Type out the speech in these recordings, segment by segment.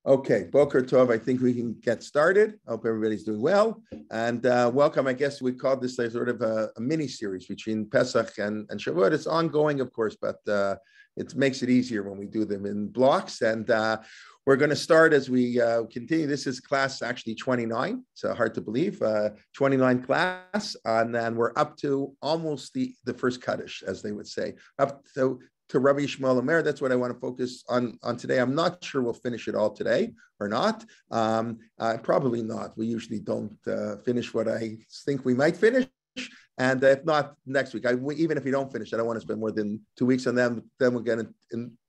Okay, Boker Tov, I think we can get started. I hope everybody's doing well. And welcome. I guess we called this sort of a mini series between Pesach and Shavuot. It's ongoing, of course, but it makes it easier when we do them in blocks. And we're going to start as we continue. This is class actually 29. It's hard to believe, 29 class. And then we're up to almost the first Kaddish, as they would say, up to Rabbi Yishmael Omer. That's what I want to focus on today. I'm not sure we'll finish it all today or not. Probably not. We usually don't finish what I think we might finish. And if not, next week. Even if we don't finish, I don't want to spend more than 2 weeks on them. Then we'll get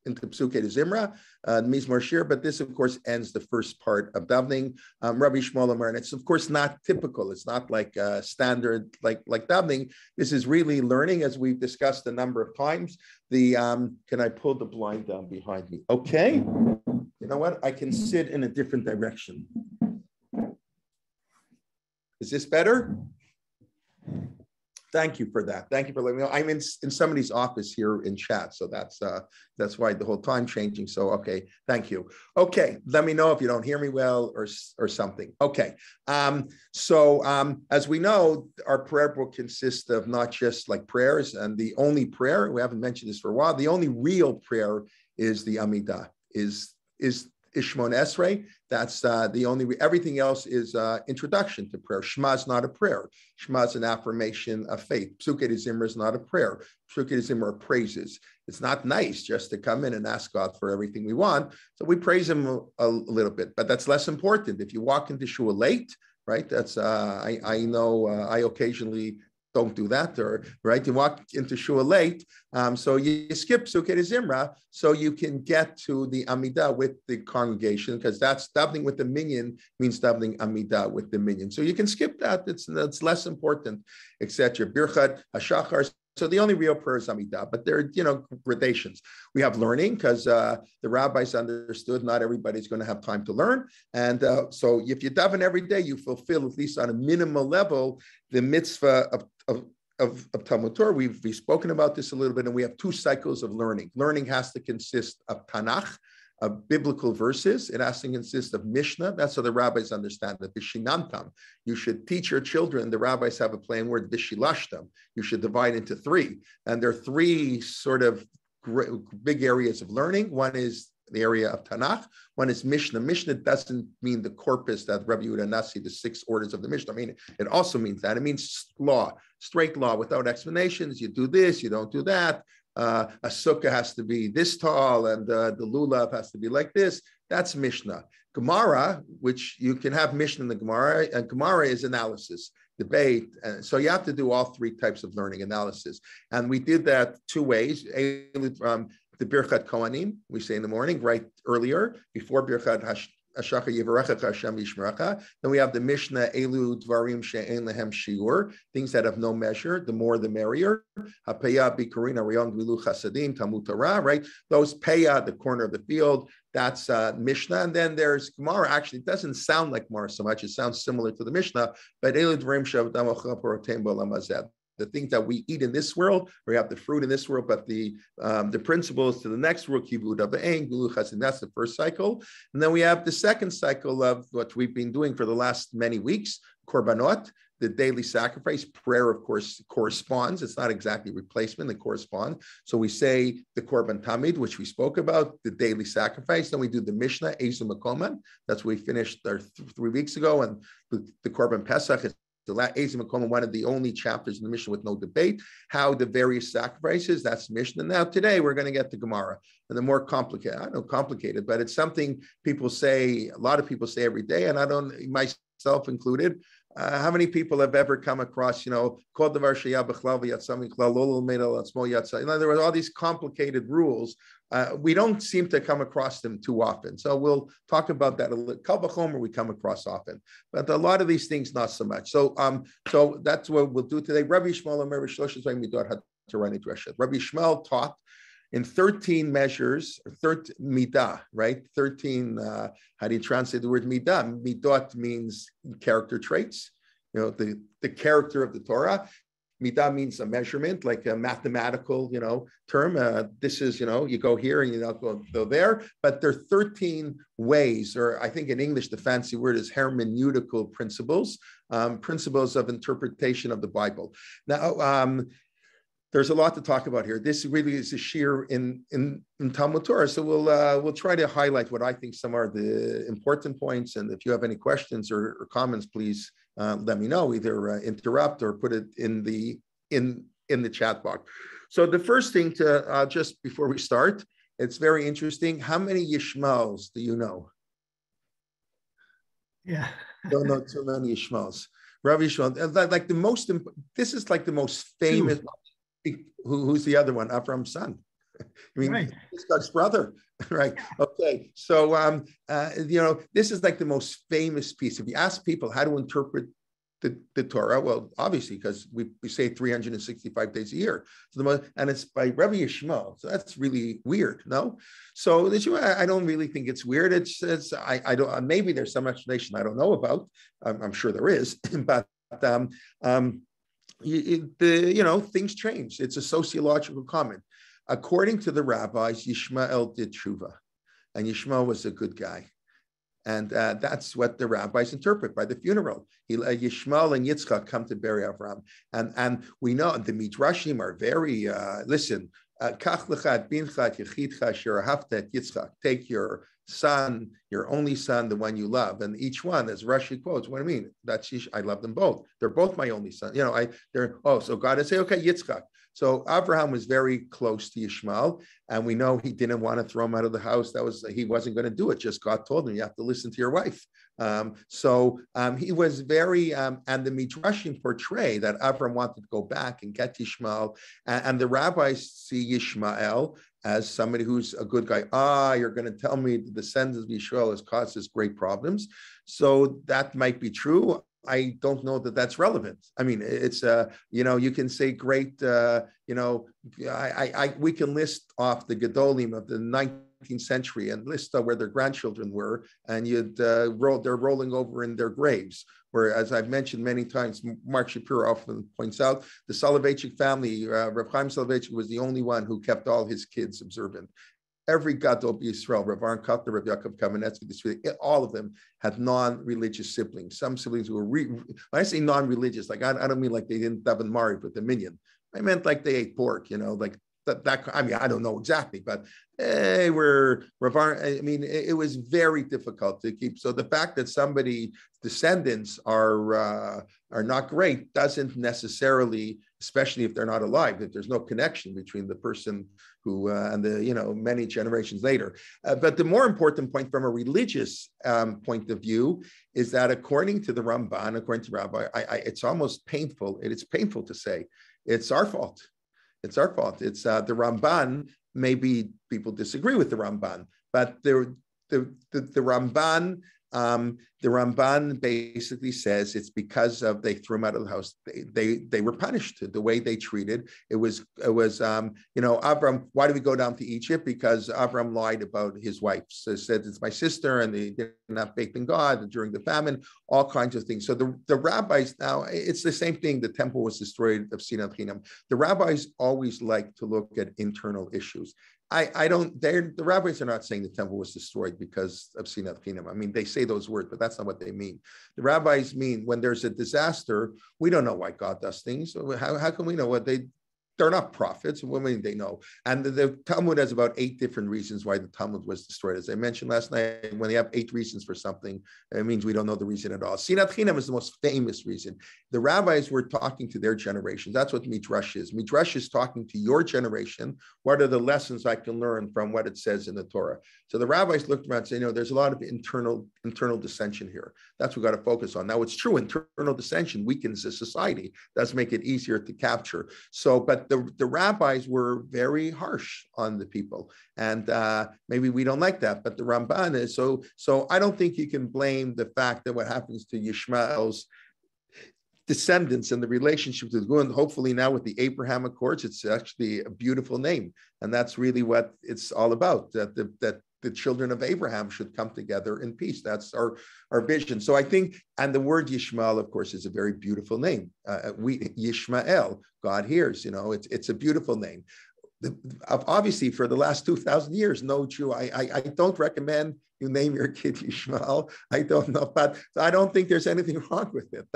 into Psuke de Zimra, Mizmor Shir. But this, of course, ends the first part of davening. Rabbi Yishmael Omer, and it's, of course, not typical. It's not like standard, like davening. This is really learning, as we've discussed a number of times. Can I pull the blind down behind me? Okay. You know what? I can sit in a different direction. Is this better? Thank you for that. Thank you for letting me know. I'm in somebody's office here in chat, so that's why the whole time changing. So okay, thank you. Okay, let me know if you don't hear me well or something. Okay, as we know, our prayer book consists of not just like prayers, and the only prayer, we haven't mentioned this for a while, the only real prayer is the Amidah, is Shmon Esrei. That's the only, everything else is introduction to prayer. Shema is not a prayer. Shema is an affirmation of faith. Psuke de Zimra is not a prayer. Psuke de Zimra are praises. It's not nice just to come in and ask God for everything we want. So we praise him a little bit, but that's less important. If you walk into shul late, right? That's, I know I occasionally don't do that, or right, you walk into shul late, so you skip Psuke de Zimra, so you can get to the Amidah with the congregation, because that's davening with the minyan means davening Amidah with the minyan. So you can skip that; it's less important, etc. Birchat Hashachar. So the only real prayer is Amidah, but there are, gradations. We have learning, because the rabbis understood not everybody's going to have time to learn. And so if you daven every day, you fulfill, at least on a minimal level, the mitzvah of Talmud Torah. We've spoken about this a little bit, and we have 2 cycles of learning. Learning has to consist of Tanakh, of biblical verses. It has to consist of Mishnah. That's how the rabbis understand it. Vishinantam. You should teach your children. The rabbis have a plain word, Vishilashtam. You should divide into 3. And there are 3 sort of big areas of learning. One is the area of Tanakh. One is Mishnah. Mishnah doesn't mean the corpus that Rabbi Yehuda Nasi, the 6 orders of the Mishnah. I mean, it also means that. It means law, straight law, without explanations. You do this, you don't do that. A sukkah has to be this tall, and the lulav has to be like this. That's Mishnah. Gemara, which you can have Mishnah in the Gemara, and Gemara is analysis, debate. And so you have to do all 3 types of learning, analysis. And we did that 2 ways. The Birchat Kohanim, we say in the morning, right earlier, before Birchat Hashacha Yivarecha Hashem Yishmerecha. Then we have the Mishnah, Elu Dvarim She'en Lehem Shiur, things that have no measure, the more the merrier. Hapeya Bikurin Ariyam Gvilu Chasadim Talmud Torah, right? Those Peya, the corner of the field, that's Mishnah. And then there's Gemara. Actually, it doesn't sound like Gemara so much. It sounds similar to the Mishnah, but Elu Dvarim She'avdam Achav Porotem B'Olam the things that we eat in this world, we have the fruit in this world, but the principles to the next world, that's the first cycle. And then we have the second cycle of what we've been doing for the last many weeks, korbanot, the daily sacrifice. Prayer, of course, corresponds. It's not exactly replacement, they correspond. So we say the korban tamid, which we spoke about, the daily sacrifice. Then we do the Mishnah, Ezu Makoman. That's what we finished 3 weeks ago. And the korban Pesach is one of the only chapters in the Mishnah with no debate, how the various sacrifices, that's Mishnah. Now today we're going to get to Gemara, and the more complicated, I know complicated, but it's something people say, a lot of people say every day, and I don't, myself included. How many people have ever come across, in other words, all these complicated rules. We don't seem to come across them too often. So we'll talk about that a little. Kal v'chomer we come across often, but a lot of these things not so much. So that's what we'll do today. Rabbi Yishmael Rabbi Yishmael taught in 13 measures, 13 midah, right? 13, how do you translate the word midah? Midot means character traits, the character of the Torah. Midah means a measurement, like a mathematical, term. This is, you go here and you don't go there. But there are 13 ways, or I think in English, the fancy word is hermeneutical principles, principles of interpretation of the Bible. Now, there's a lot to talk about here. This really is a sheer in Talmud Torah. So we'll try to highlight what I think some are the important points. And if you have any questions or comments, please let me know. Either interrupt or put it in the chat box. So the first thing to just before we start, it's very interesting. How many Yishmaels do you know? Yeah, Don't know too many Yishmaels. Rabbi Yishmael, like the most. This is like the most famous. Who's the other one? Avram's son. I mean, right. Yitzchak's brother, right? Okay, so this is like the most famous piece. If you ask people how to interpret the Torah, well, obviously because we say 365 days a year, so and it's by Rabbi Yishmael. So that's really weird, no? So I don't really think it's weird. I don't. Maybe there's some explanation I don't know about. I'm sure there is, but. Things change. It's a sociological comment. According to the rabbis, Yishmael did tshuva, and Yishmael was a good guy. And that's what the rabbis interpret by the funeral. Yishmael and Yitzchak come to bury Avram. And we know the Midrashim are very, take your son, your only son, the one you love. And each one, as Rashi quotes, what do I mean? I love them both. They're both my only son. So God would say, okay, Yitzchak. So Abraham was very close to Yishmael, and we know he didn't want to throw him out of the house. He wasn't going to do it. Just God told him, you have to listen to your wife. He was very, and the Midrashim portray that Abraham wanted to go back and get Yishmael, and the rabbis see Yishmael as somebody who's a good guy. You're going to tell me the descendants of Yishmael has caused us great problems. So that might be true. I don't know that that's relevant. I mean, it's, you can say great, we can list off the Gedolim of the 19th century and list where their grandchildren were, and they're rolling over in their graves. Where, as I've mentioned many times, Mark Shapiro often points out, the Soloveitchik family, Reb Chaim Soloveitchik was the only one who kept all his kids observant. Every Gadol Yisrael, Rav Aaron Kotler, Rav Yaakov Kamenetsky, all of them had non-religious siblings. Some siblings were, when I say non-religious, like I don't mean like they didn't daven Mariv with the minyan. I meant like they ate pork, like that. I mean, I don't know exactly, but it was very difficult to keep. So the fact that somebody's descendants are not great doesn't necessarily, especially if they're not alive, that there's no connection between the person who and the many generations later. But the more important point from a religious point of view is that according to the Ramban, according to Rabbi, it's almost painful. It's painful to say it's our fault. It's our fault. It's the Ramban. Maybe people disagree with the Ramban, but the Ramban. The Ramban basically says it's because of they threw him out of the house. They were punished the way they treated. It was Avram. Why did we go down to Egypt? Because Avram lied about his wife. So said it's my sister, and they did not faith in God during the famine. All kinds of things. So the rabbis now it's the same thing. The temple was destroyed of Sinat Chinam. The rabbis always like to look at internal issues. The rabbis are not saying the temple was destroyed because of Sinat Chinam. I mean, they say those words, but that's not what they mean. The rabbis mean when there's a disaster, we don't know why God does things. So how can we know what they're not prophets. What do they know? And the Talmud has about 8 different reasons why the Talmud was destroyed. As I mentioned last night, when they have 8 reasons for something, it means we don't know the reason at all. Sinat Chinam is the most famous reason. The rabbis were talking to their generation. That's what Midrash is. Midrash is talking to your generation. What are the lessons I can learn from what it says in the Torah? So the rabbis looked around and said, there's a lot of internal dissension here. That's what we've got to focus on. Now, it's true, internal dissension weakens a society. Does make it easier to capture. But the rabbis were very harsh on the people, and maybe we don't like that. But the Ramban is so. I don't think you can blame the fact that what happens to Yishmael's descendants and the relationship with going. Hopefully now with the Abraham Accords, it's actually a beautiful name, and that's really what it's all about. That the children of Abraham should come together in peace. That's our vision. So I think, and the word Yishmael, of course, is a very beautiful name. Yishmael, God hears, it's a beautiful name. Obviously, for the last 2,000 years, no Jew, I don't recommend you name your kid Yishmael. I don't know, but I don't think there's anything wrong with it.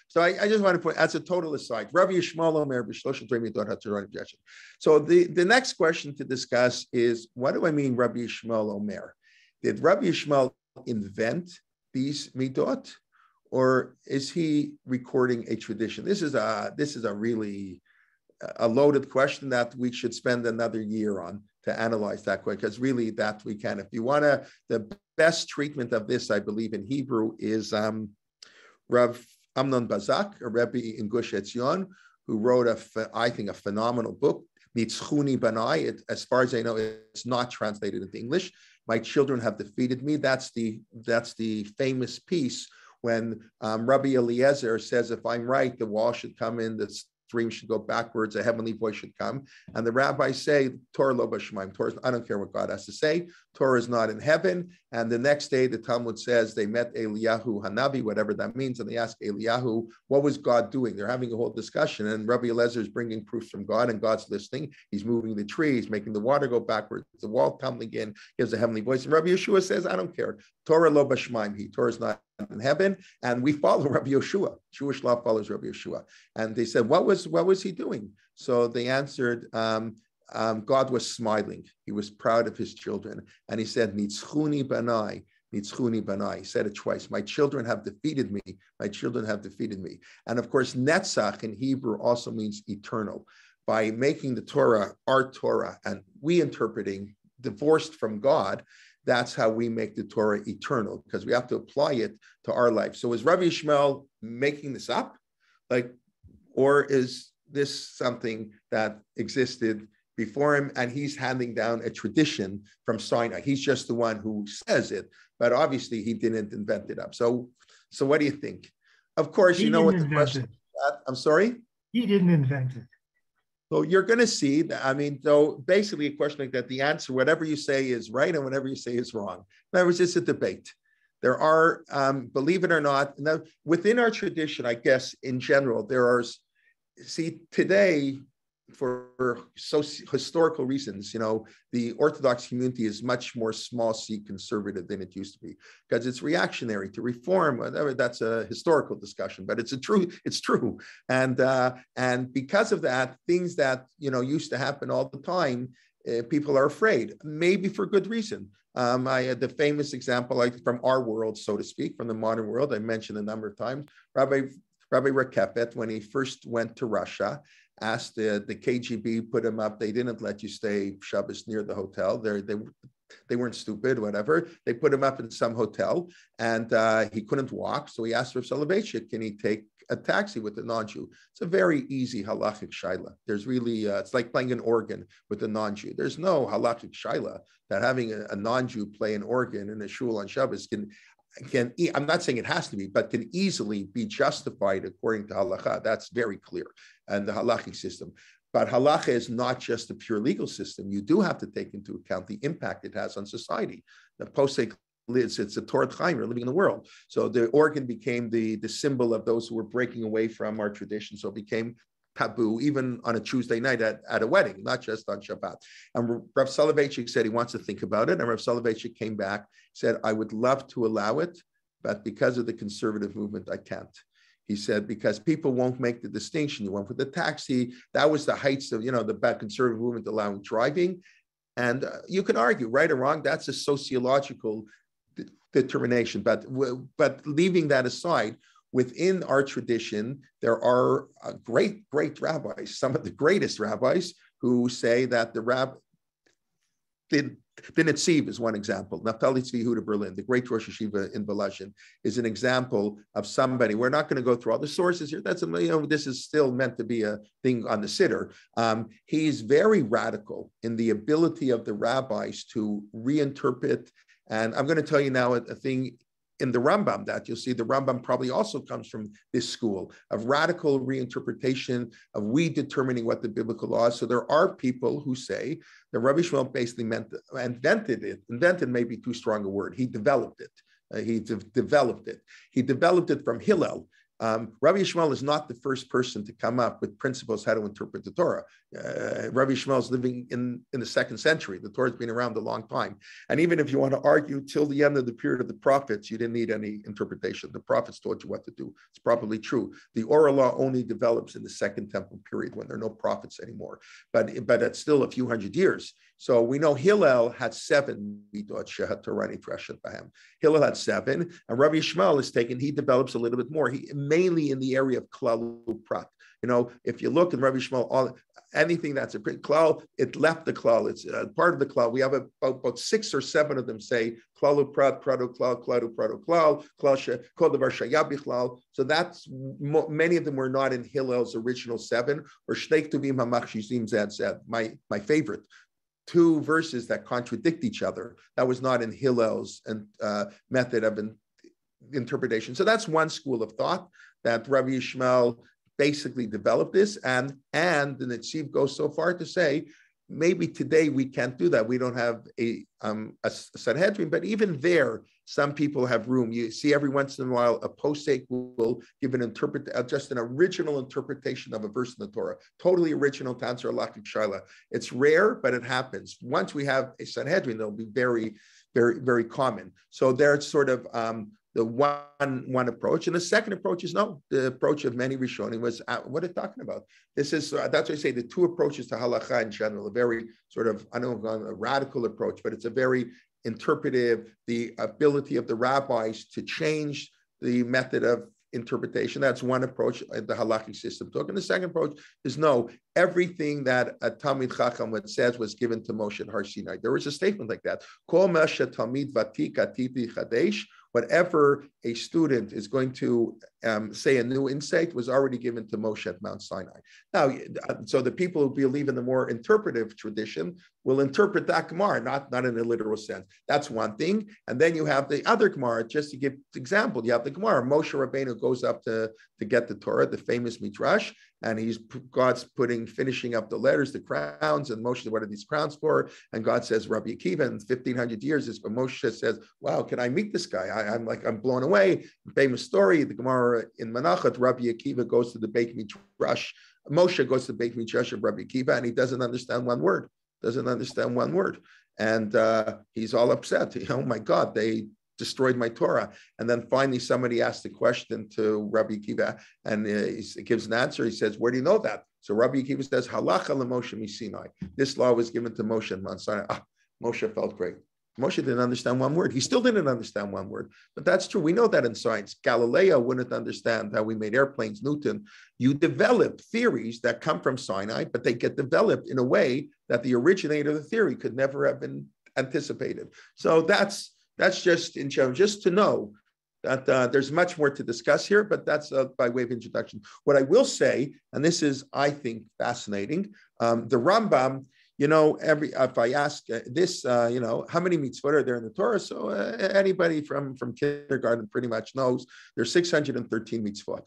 So I just want to put, as a total aside, Rabbi Yishmael Omer, objection. So the next question to discuss is, what do I mean Rabbi Yishmael Omer? Did Rabbi Yishmael invent these midot, or is he recording a tradition? This is a really a loaded question that we should spend another year on to analyze that question, because really that we can. If you want the best treatment of this, I believe in Hebrew, is Rav Amnon Bazak, a Rebbe in Gush Etzion, who wrote I think a phenomenal book, Nitzchuni Banai. As far as I know, it's not translated into English. My children have defeated me. That's the famous piece when Rabbi Eliezer says, if I'm right, the wall should come in, the stream should go backwards, a heavenly voice should come. And the rabbis say, Torah lo b'shemaim. Torah, I don't care what God has to say. Torah is not in heaven. And the next day, the Talmud says they met Eliyahu Hanavi, whatever that means. And they ask Eliyahu, what was God doing? They're having a whole discussion. And Rabbi Eliezer is bringing proofs from God, and God's listening. He's moving the trees, making the water go backwards, the wall tumbling in, gives a heavenly voice. And Rabbi Yeshua says, I don't care. Torah lo b'shemaim. Torah is not in heaven, and we follow Rabbi Yeshua. Jewish law follows Rabbi Yeshua. And they said, what was he doing? So they answered, God was smiling. He was proud of his children. And he said, Nitzchuni banai, Nitzchuni banai. He said it twice. My children have defeated me. My children have defeated me. And of course, Netzach in Hebrew also means eternal. By making the Torah our Torah and we interpreting divorced from God, that's how we make the Torah eternal, because we have to apply it to our life. So is Rabbi Yishmael making this up? Or is this something that existed before him and he's handing down a tradition from Sinai? He's just the one who says it, but obviously he didn't invent it up. So what do you think? Of course, you know what the question is. I'm sorry? He didn't invent it. So you're going to see that, so basically a question like that, the answer, whatever you say is right and whatever you say is wrong. In other words, it's a debate. There are, believe it or not, now within our tradition, I guess, in general, today, for historical reasons, the Orthodox community is much more small c conservative than it used to be, because it's reactionary to reform. Whatever, that's a historical discussion, but it's true. And because of that, things that used to happen all the time, people are afraid, maybe for good reason. I had the famous example, from our world, so to speak, from the modern world, I mentioned a number of times, Rabbi Rekepet, when he first went to Russia, asked the KGB, put him up. They didn't let you stay Shabbos near the hotel. They weren't stupid, whatever. They put him up in some hotel, and he couldn't walk. So he asked Rav Soloveitchik, can he take a taxi with a non-Jew? It's a very easy halachic shaila. There's really, it's like playing an organ with a non-Jew. There's no halachic shaila that having a non-Jew play an organ in a shul on Shabbos can, I'm not saying it has to be, but can easily be justified according to halacha. That's very clear, and the halachic system. But halacha is not just a pure legal system. You do have to take into account the impact it has on society. The posek, it's a Torah Chaim, you're living in the world. So the organ became the symbol of those who were breaking away from our tradition. So it became taboo, even on a Tuesday night at a wedding, not just on Shabbat. And Rav Soloveitchik said he wants to think about it. And Rav Soloveitchik came back, said, I would love to allow it, but because of the conservative movement, I can't. He said, because people won't make the distinction. You went with the taxi. That was the heights of, the conservative movement allowing driving. And you can argue, right or wrong, that's a sociological determination. But leaving that aside, within our tradition, there are great rabbis, some of the greatest rabbis, who say that the rabbi, the Netziv is one example. Naftali Tzvi Yehuda Berlin, the great Rosh Yeshiva in Volozhin, is an example of somebody. We're not going to go through all the sources here. This is still meant to be a thing on the Siddur. He's very radical in the ability of the rabbis to reinterpret. And I'm going to tell you now a thing in the Rambam, that you'll see the Rambam probably also comes from this school of radical reinterpretation of we determining what the biblical law is. So there are people who say that Rabbi Yishmael basically invented may be too strong a word. He developed it. He developed it from Hillel. Rabbi Yishmael is not the first person to come up with principles how to interpret the Torah. Rabbi Yishmael is living in the 2nd century. The Torah has been around a long time. And even if you want to argue till the end of the period of the prophets, you didn't need any interpretation. The prophets told you what to do. It's probably true. The oral law only develops in the 2nd Temple period when there are no prophets anymore. But it's still a few hundred years. So we know Hillel had 7 midot shehat Torah nidreshet b'hem. Hillel had 7, and Rabbi Yishmael he develops a little bit more. He mainly in the area of klal uprat. If you look at Rabbi Yishmael, anything that's a klal, it left the klal. It's part of the klal. We have about 6 or 7 of them say klal uprat, prado klal, kladu prado klal, kol davar shaya bichlal. So that's many of them were not in Hillel's original 7 or shtei ktuvim hamachshizim zed. My favorite. 2 verses that contradict each other. That was not in Hillel's method of interpretation. So that's one school of thought that Rabbi Yishmael basically developed this, and the Netziv goes so far to say maybe today we can't do that. We don't have a Sanhedrin, but even there, some people have room. You see every once in a while a posek will give just an original interpretation of a verse in the Torah, totally original to answer a halachic shaila. It's rare, but it happens. Once we have a Sanhedrin, they'll be very, very, very common. So there's sort of the one approach, and the second approach is no. The approach of many Rishonim was what are they talking about? This is that's why I say the 2 approaches to halacha in general, a very sort of I don't know a radical approach, but it's a very interpretive, the ability of the rabbis to change the method of interpretation. That's one approach the halakhic system took. And the second approach is no, everything that a Talmid Chacham says was given to Moshe at Har Sinai. There was a statement like that. Kol mesha Talmid vatik atiti chadesh. Whatever a student is going to say a new insight was already given to Moshe at Mount Sinai. Now, so the people who believe in the more interpretive tradition will interpret that Gemara, not in a literal sense. That's one thing. And then you have the other Gemara, just to give example, you have the Gemara, Moshe Rabbeinu goes up to get the Torah, the famous Midrash, and God's finishing up the letters, the crowns, and Moshe, what are these crowns for? And God says, Rabbi Akiva, in 1,500 years, but Moshe says, wow, can I meet this guy? I'm blown away. Famous story, the Gemara in Menachet, Rabbi Akiva goes to the Beit Midrash. Moshe goes to the Beit Midrash of Rabbi Akiva, and he doesn't understand one word. And he's all upset. Oh my God, they destroyed my Torah. And then finally somebody asked a question to Rabbi Akiva, and he gives an answer. He says, where do you know that? So Rabbi Akiva says, halacha leMoshe miSinai. This law was given to Moshe in Mount Sinai. Moshe felt great. Moshe didn't understand one word. He still didn't understand one word. But that's true. We know that in science. Galileo wouldn't understand how we made airplanes. Newton. You develop theories that come from Sinai, but they get developed in a way that the originator of the theory could never have been anticipated. So that's just in general, just to know that there's much more to discuss here, but that's by way of introduction. What I will say, and this is, I think, fascinating, the Rambam, if I ask this, how many mitzvot are there in the Torah? So anybody from kindergarten pretty much knows there's 613 mitzvot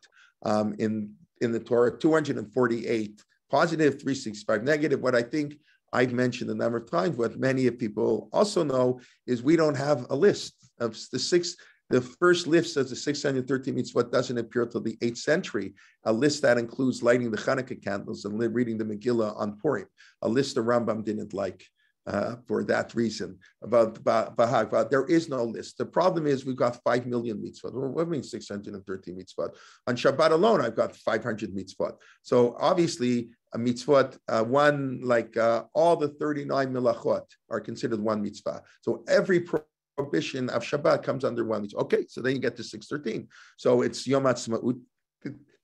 in the Torah, 248 positive, 365 negative. What I think I've mentioned a number of times, what many of people also know is we don't have a list of the first list of the 613 mitzvot doesn't appear till the 8th century, a list that includes lighting the Hanukkah candles and reading the Megillah on Purim, a list the Rambam didn't like for that reason. About there is no list. The problem is we've got 5 million mitzvot. What do you mean 613 mitzvot? On Shabbat alone, I've got 500 mitzvot. So obviously, a mitzvot, all the 39 milachot are considered one mitzvah. So every prohibition of Shabbat comes under one mitzvah. Okay, so then you get to 613. So it's Yom Ha'atzmaut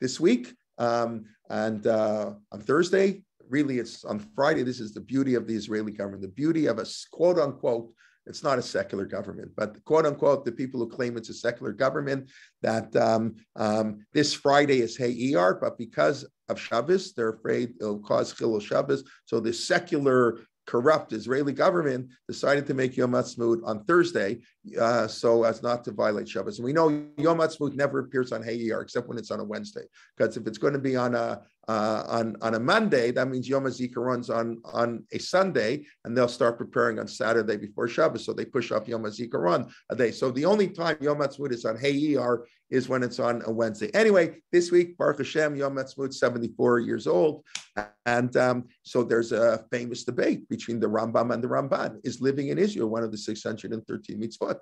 this week, and on Thursday. Really, it's on Friday. This is the beauty of the Israeli government, the beauty of a quote unquote, it's not a secular government, but quote unquote, the people who claim it's a secular government, that this Friday is Hey Iyar, but because of Shabbos, they're afraid it'll cause Chilul Shabbos. So the secular, corrupt Israeli government decided to make Yom Ha'atzmaut on Thursday, so as not to violate Shabbos. And we know Yom Ha'atzmaut never appears on Hey Yar except when it's on a Wednesday, because if it's going to be on a Monday, that means Yom HaZikaron's on a Sunday, and they'll start preparing on Saturday before Shabbos, so they push off Yom HaZikaron a day. So the only time Yom Ha'atzmaut is on Hey Yar is when it's on a Wednesday. Anyway, this week, Baruch Hashem, Yom Ha'atzmaut, 74 years old, and so there's a famous debate between the Rambam and the Ramban. Is living in Israel one of the 613 mitzvot?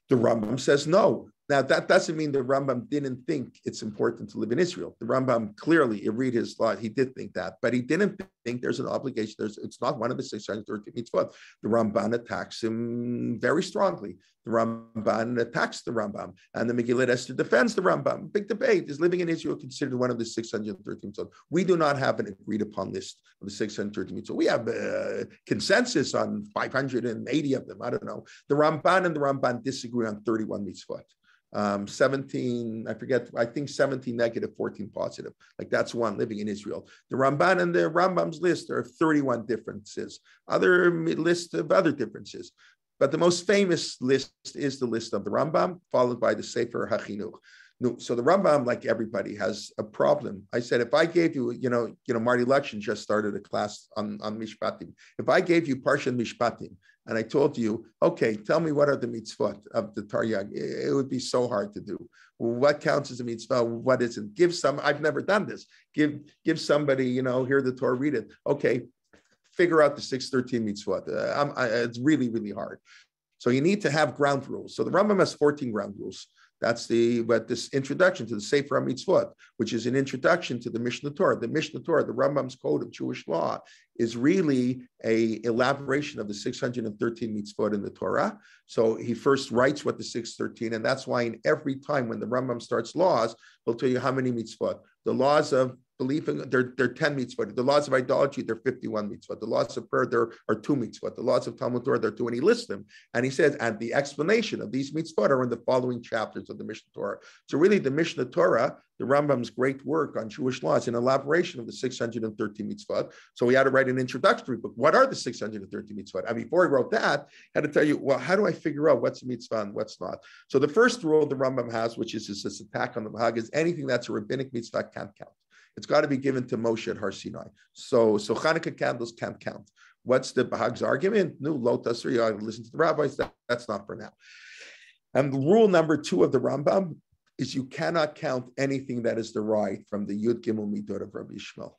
The Rambam says no. Now, that doesn't mean the Rambam didn't think it's important to live in Israel. The Rambam clearly, you read his law, he did think that, but he didn't think there's an obligation. It's not one of the 613 mitzvot. The Ramban attacks him very strongly. The Ramban attacks the Rambam, and the Megillat Esther defends the Rambam. Big debate. Is living in Israel considered one of the 613 mitzvot? We do not have an agreed upon list of the 613 mitzvot. We have a consensus on 580 of them. I don't know. The Ramban and the Ramban disagree on 31 mitzvot. 17, I forget, I think 17 negative, 14 positive. Like that's one, living in Israel. The Ramban and the Rambam's list are 31 differences. Other list of other differences. But the most famous list is the list of the Rambam, followed by the Sefer HaChinuch. No, so the Rambam, like everybody, has a problem. I said, if I gave you, Marty Luxon just started a class on Mishpatim. If I gave you Parshat Mishpatim, and I told you, okay, tell me what are the mitzvot of the Taryag, it would be so hard to do. What counts as a mitzvah? What isn't? Give some, I've never done this. Give somebody, hear the Torah, read it. Okay, figure out the 613 mitzvot. It's really, really hard. So you need to have ground rules. So the Rambam has 14 ground rules. That's this introduction to the Sefer HaMitzvot, which is an introduction to the Mishnah Torah. The Mishnah Torah, the Rambam's code of Jewish law, is really a elaboration of the 613 mitzvot in the Torah. So he first writes what the 613, and that's why in every time when the Rambam starts laws, he'll tell you how many mitzvot. The laws of belief in, they're 10 mitzvot. The laws of idolatry, they're 51 mitzvot. The laws of prayer, there are 2 mitzvot. The laws of Talmud Torah, there are 2, and he lists them. And he says, and the explanation of these mitzvot are in the following chapters of the Mishnah Torah. So really the Mishnah Torah, the Rambam's great work on Jewish law, is an elaboration of the 613 mitzvot. So he had to write an introductory book. What are the 613 mitzvot? And before he wrote that, he had to tell you, well, how do I figure out what's a mitzvah and what's not? So the first rule the Rambam has, which is this attack on the Bahag, is anything that's a rabbinic mitzvah can't count. It's got to be given to Moshe at Har Sinai. So Hanukkah candles can't count. What's the Bahag's argument? No, lotus, or you ought to listen to the rabbis. That's not for now. And rule number 2 of the Rambam is you cannot count anything that is derived from the Yud Gimel Midot of Rabbi Yishmael.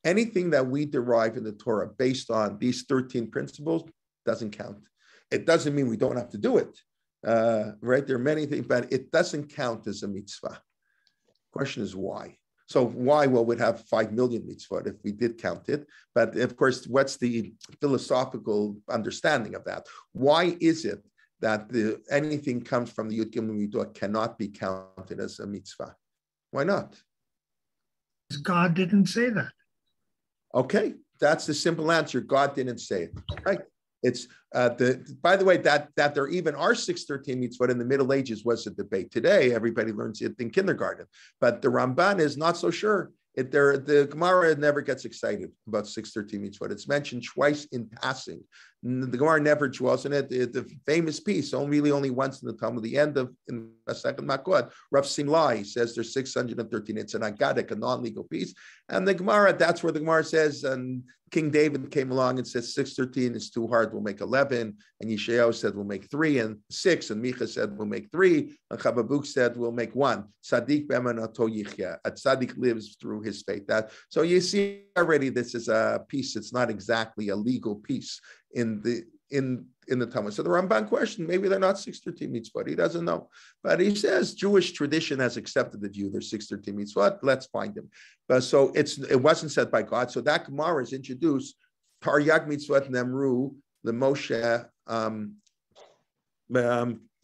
Anything that we derive in the Torah based on these 13 principles doesn't count. It doesn't mean we don't have to do it, right? There are many things, but it doesn't count as a mitzvah. Question is why? So why? Well, we'd have 5 million mitzvot if we did count it. But of course, what's the philosophical understanding of that? Why is it that anything comes from the Yud Gimel Midot cannot be counted as a mitzvah? Why not? God didn't say that. Okay, that's the simple answer. God didn't say it, right? It's by the way, that there even are 613 mitzvot in the Middle Ages was a debate. Today, everybody learns it in kindergarten, but the Ramban is not so sure. The Gemara never gets excited about 613 mitzvot. It's mentioned twice in passing. The Gemara never dwells in it. The famous piece, only once in the Talmud, the end of in the second Makot, Rav Simlai says there's 613. It's an agadic, a non-legal piece. And the Gemara, that's where the Gemara says, and King David came along and said 613 is too hard, we'll make 11. And Yishayahu said we'll make 3 and 6. And Micha said we'll make 3. And Chababuk said we'll make 1. Tzaddik b'emanato yichya. A tzaddik lives through his faith. So you see already this is a piece. It's not exactly a legal piece in the Talmud. So the Ramban question, maybe they're not 613 mitzvot. He doesn't know. But he says Jewish tradition has accepted the view there's 613 mitzvot. Let's find them. But so it wasn't said by God. So that Gemara is introduced. Taryag mitzvot nemru, the Moshe,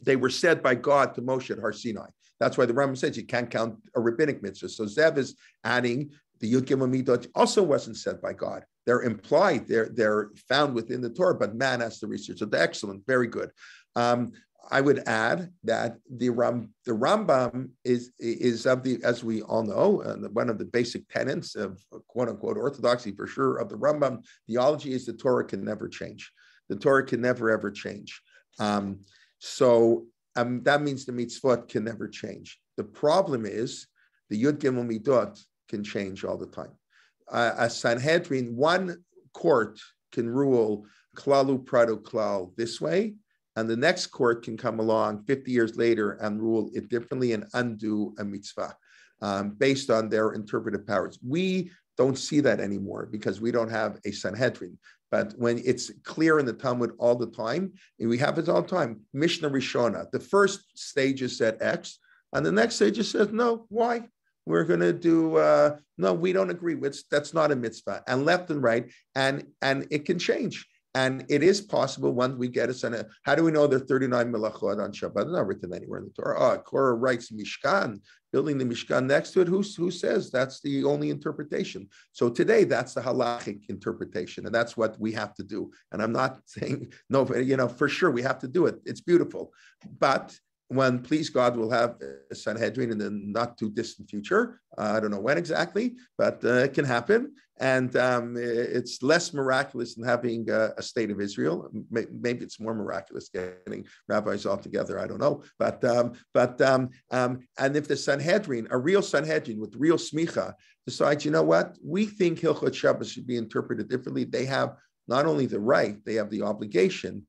they were said by God to Moshe at Har Sinai. That's why the Rambam says you can't count a rabbinic mitzvah. So Zev is adding the Yud Gimel Midot also wasn't said by God. They're implied, they're found within the Torah, but man has to research. So they're excellent, very good. I would add that the Rambam is of the, as we all know, one of the basic tenets of quote unquote orthodoxy for sure of the Rambam theology is the Torah can never change. The Torah can never ever change. So that means the mitzvot can never change. The problem is the Yud Gimel Midot can change all the time. A Sanhedrin, one court can rule klalu prado klal this way, and the next court can come along 50 years later and rule it differently and undo a mitzvah based on their interpretive powers. We don't see that anymore because we don't have a Sanhedrin. But when it's clear in the Talmud all the time, and we have it all the time, Mishnah Rishona, the first stage is said X, and the next stage says no, Y. We're going to do, no, we don't agree with, that's not a mitzvah, and left and right, and it can change. And it is possible once we get a Sanhedrin. How do we know there are 39 melachot on Shabbat? They're not written anywhere in the Torah. Korah writes Mishkan, building the Mishkan next to it. Who says that's the only interpretation? So today, that's the halachic interpretation, and that's what we have to do. And I'm not saying, no, for sure we have to do it. It's beautiful. But when, please God, we'll have a Sanhedrin in the not too distant future. I don't know when exactly, but it can happen. And it's less miraculous than having a state of Israel. Maybe it's more miraculous getting rabbis all together. I don't know. But and if the Sanhedrin, a real Sanhedrin with real smicha, decides, you know what, we think Hilchot Shabbos should be interpreted differently, they have not only the right, they have the obligation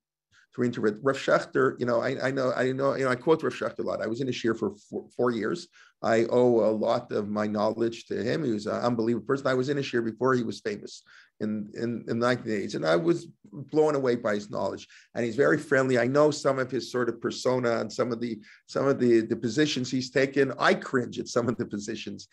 to interpret. Rav Schachter, I quote Rav Schachter a lot. I was in his shir for 4 years. I owe a lot of my knowledge to him. He was an unbelievable person. I was in his shir before he was famous in the 1980s, and I was blown away by his knowledge. And he's very friendly. I know some of his sort of persona and some of the positions he's taken. I cringe at some of the positions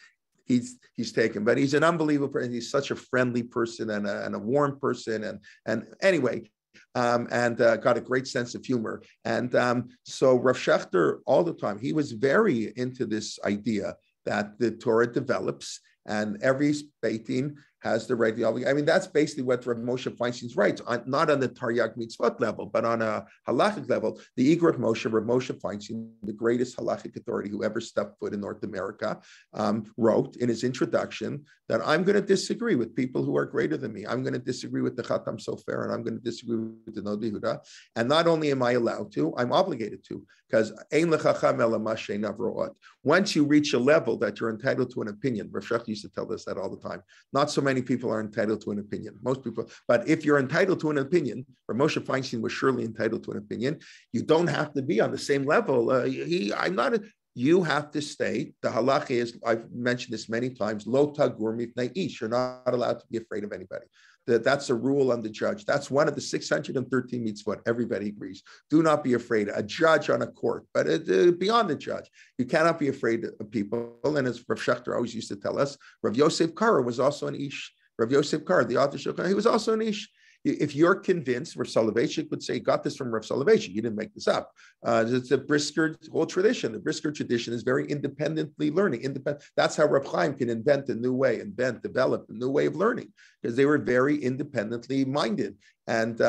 he's taken, but he's an unbelievable person. He's such a friendly person and a warm person. And anyway. Got a great sense of humor. And so Rav Schachter, all the time, he was very into this idea that the Torah develops and every Beit Din has the right to obligation. I mean, that's basically what Rav Moshe Feinstein's writes, not on the Taryag Mitzvot level, but on a halachic level. The Igrot Moshe, Rav Moshe Feinstein, the greatest halachic authority who ever stepped foot in North America, wrote in his introduction that I'm going to disagree with people who are greater than me. I'm going to disagree with the Chatam Sofer, and I'm going to disagree with the Nod Yehuda. And not only am I allowed to, I'm obligated to, because Ein Lechacham Ela Ma She'einav Ro'ot. Once you reach a level that you're entitled to an opinion, Rav Schachter used to tell us that all the time. Not so many people are entitled to an opinion. Most people, but if you're entitled to an opinion, or Moshe Feinstein was surely entitled to an opinion, you don't have to be on the same level. You have to stay. The halacha is, I've mentioned this many times, lo tagur mipnei ish. You're not allowed to be afraid of anybody. That's a rule on the judge. That's one of the 613 mitzvot. Everybody agrees. Do not be afraid. A judge on a court, but beyond the judge, you cannot be afraid of people. And as Rav Schachter always used to tell us, Rav Yosef Kara was also an ish. Rav Yosef Kara, the author, he was also an ish. If you're convinced, Rav Soloveitchik would say, he got this from Rav Soloveitchik. You didn't make this up. It's a Brisker whole tradition. The Brisker tradition is very independently learning. That's how Rav Chaim can invent a new way, develop a new way of learning, because they were very independently minded. And,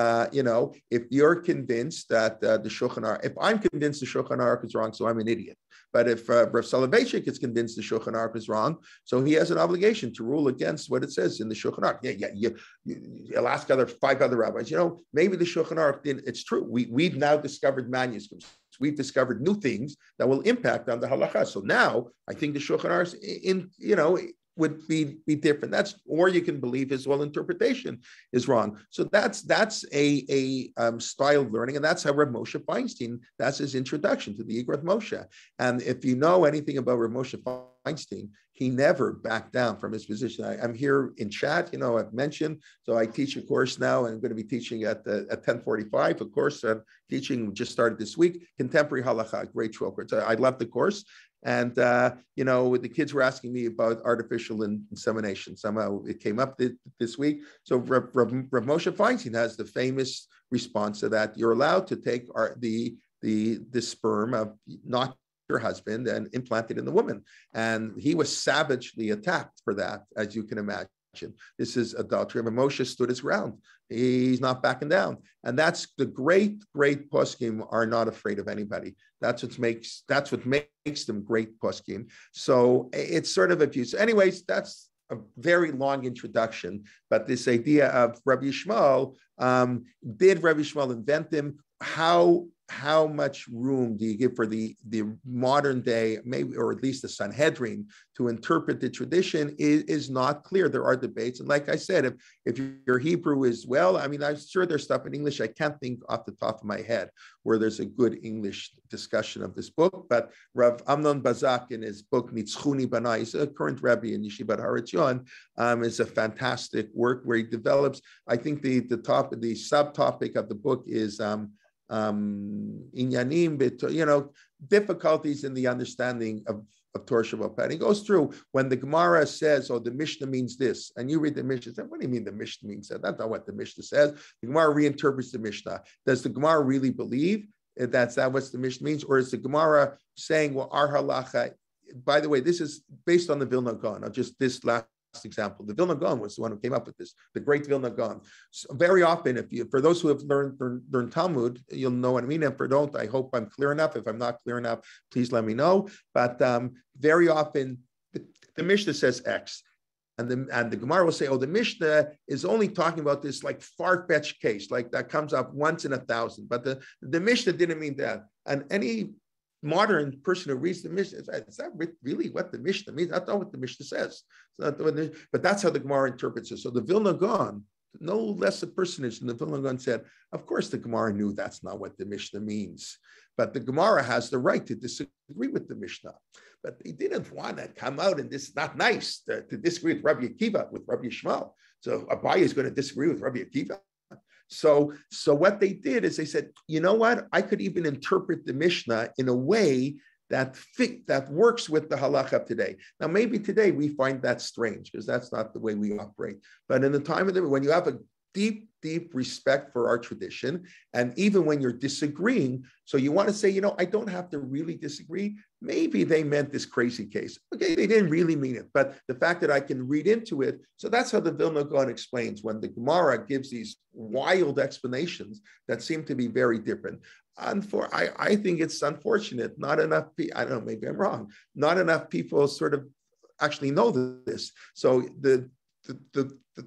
if you're convinced that the Shulchan Aruch, if I'm convinced the Shulchan Aruch is wrong, so I'm an idiot. But if Rav Soloveitchik is convinced the Shulchan Aruch is wrong, so he has an obligation to rule against what it says in the Shulchan Aruch. You'll ask 5 other rabbis, maybe the Shulchan Aruch didn't. It's true. We've now discovered manuscripts. We've discovered new things that will impact on the halacha. So now I think the Shulchan Aruch would be different. Or you can believe his whole interpretation is wrong. So that's a style of learning, and that's how Rav Moshe Feinstein, that's his introduction to the Igrot Moshe. And if you know anything about Rav Moshe Feinstein, he never backed down from his position. I'm here in chat, I've mentioned, so I teach a course now, and I'm going to be teaching at 10:45. A course I'm teaching just started this week, Contemporary Halacha, great 12 course. I love the course. And, the kids were asking me about artificial insemination. Somehow it came up this week. So Rav Moshe Feinstein has the famous response to that. You're allowed to take the sperm of not your husband and implant it in the woman. And he was savagely attacked for that, as you can imagine. This is adultery. And Moshe stood his ground. He's not backing down. And that's the great poskim are not afraid of anybody. That's what makes them great poskim. So it's sort of abuse. Anyways, that's a very long introduction. But this idea of Rabbi Yishmael, did Rabbi Yishmael invent them? How how much room do you give for the modern day, maybe, or at least the Sanhedrin, to interpret the tradition is not clear. There are debates. And like I said, if your Hebrew is well, I mean, I'm sure there's stuff in English. I can't think off the top of my head where there's a good English discussion of this book. But Rav Amnon Bazak, in his book, Nitzchuni Banai, he's a current Rabbi in Yeshivat Har Etzion, is a fantastic work where he develops, I think the subtopic of the book is inyanim, difficulties in the understanding of Torah Shabbat. And he goes through when the Gemara says, "Oh, the Mishnah means this," and you read the Mishnah, say, "What do you mean the Mishnah means that? That's not what the Mishnah says." The Gemara reinterprets the Mishnah. Does the Gemara really believe that's what the Mishnah means, or is the Gemara saying, "Well, our halacha"? By the way, this is based on the Vilna Gaon. Just this last example. The Vilna Gaon was the one who came up with this, the great Vilna Gaon. So very often, for those who have learned Talmud, you'll know what I mean. And for don't, I hope I'm clear enough. If I'm not clear enough, please let me know. But very often, the Mishnah says X. And the Gemara will say, "Oh, the Mishnah is only talking about this like far-fetched case, like that comes up once in 1,000." But the Mishnah didn't mean that. And any modern person who reads the Mishnah, is that really what the Mishnah means? That's not what the Mishnah says. But that's how the Gemara interprets it. So the Vilna Gaon, no less a personage than the Vilna Gaon, said, of course the Gemara knew that's not what the Mishnah means. But the Gemara has the right to disagree with the Mishnah. But they didn't want to come out, and this is not nice to disagree with Rabbi Akiva, with Rabbi Yishmael. So Abaye is going to disagree with Rabbi Akiva. So what they did is they said, you know what? I could even interpret the Mishnah in a way that works with the halacha of today. Now, maybe today we find that strange because that's not the way we operate. But in the time of when you have a deep respect for our tradition, and even when you're disagreeing, so you want to say, I don't have to really disagree. Maybe they meant this crazy case. Okay, they didn't really mean it, but the fact that I can read into it, so that's how the Vilna Gaon explains when the Gemara gives these wild explanations that seem to be very different. I think it's unfortunate. Not enough people, I don't know, maybe I'm wrong. Not enough people sort of actually know this. So the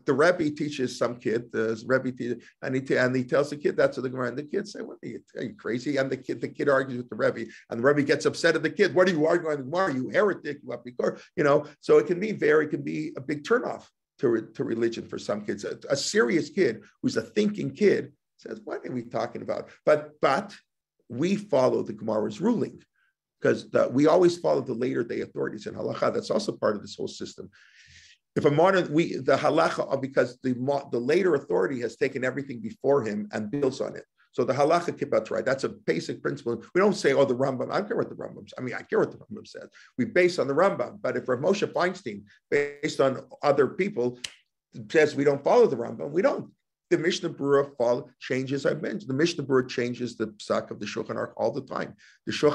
Rabbi teaches some kid, the Rabbi teaches, and he tells the kid that's what the Gemara, and the kid say, "What are you crazy?" And the kid argues with the Rabbi, and the Rabbi gets upset at the kid. "What are you arguing with the Gemara? You heretic! So it can be a big turnoff to religion for some kids. A serious kid who's a thinking kid says, "What are we talking about?" But we follow the Gemara's ruling because we always follow the later day authorities in halacha. That's also part of this whole system. If the halacha, because the later authority has taken everything before him and builds on it. So the halacha kibbutz, right? That's a basic principle. We don't say, "Oh, the Rambam." I don't care what the Rambam says. I mean, I care what the Rambam says. We base on the Rambam. But if Rav Moshe Feinstein, based on other people, says we don't follow the Rambam, we don't. The Mishnah Berurah changes. I mentioned the Mishnah Berurah changes the psak of the Shulchan Aruch all the time.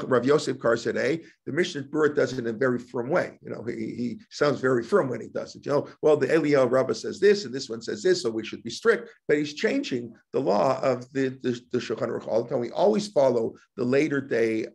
Rav Yosef Kar said, the Mishnah Berurah does it in a very firm way. He sounds very firm when he does it. Well, the Eliyahu Rabbah says this, and this one says this, so we should be strict. But he's changing the law of the Shulchan Aruch all the time. We always follow the later day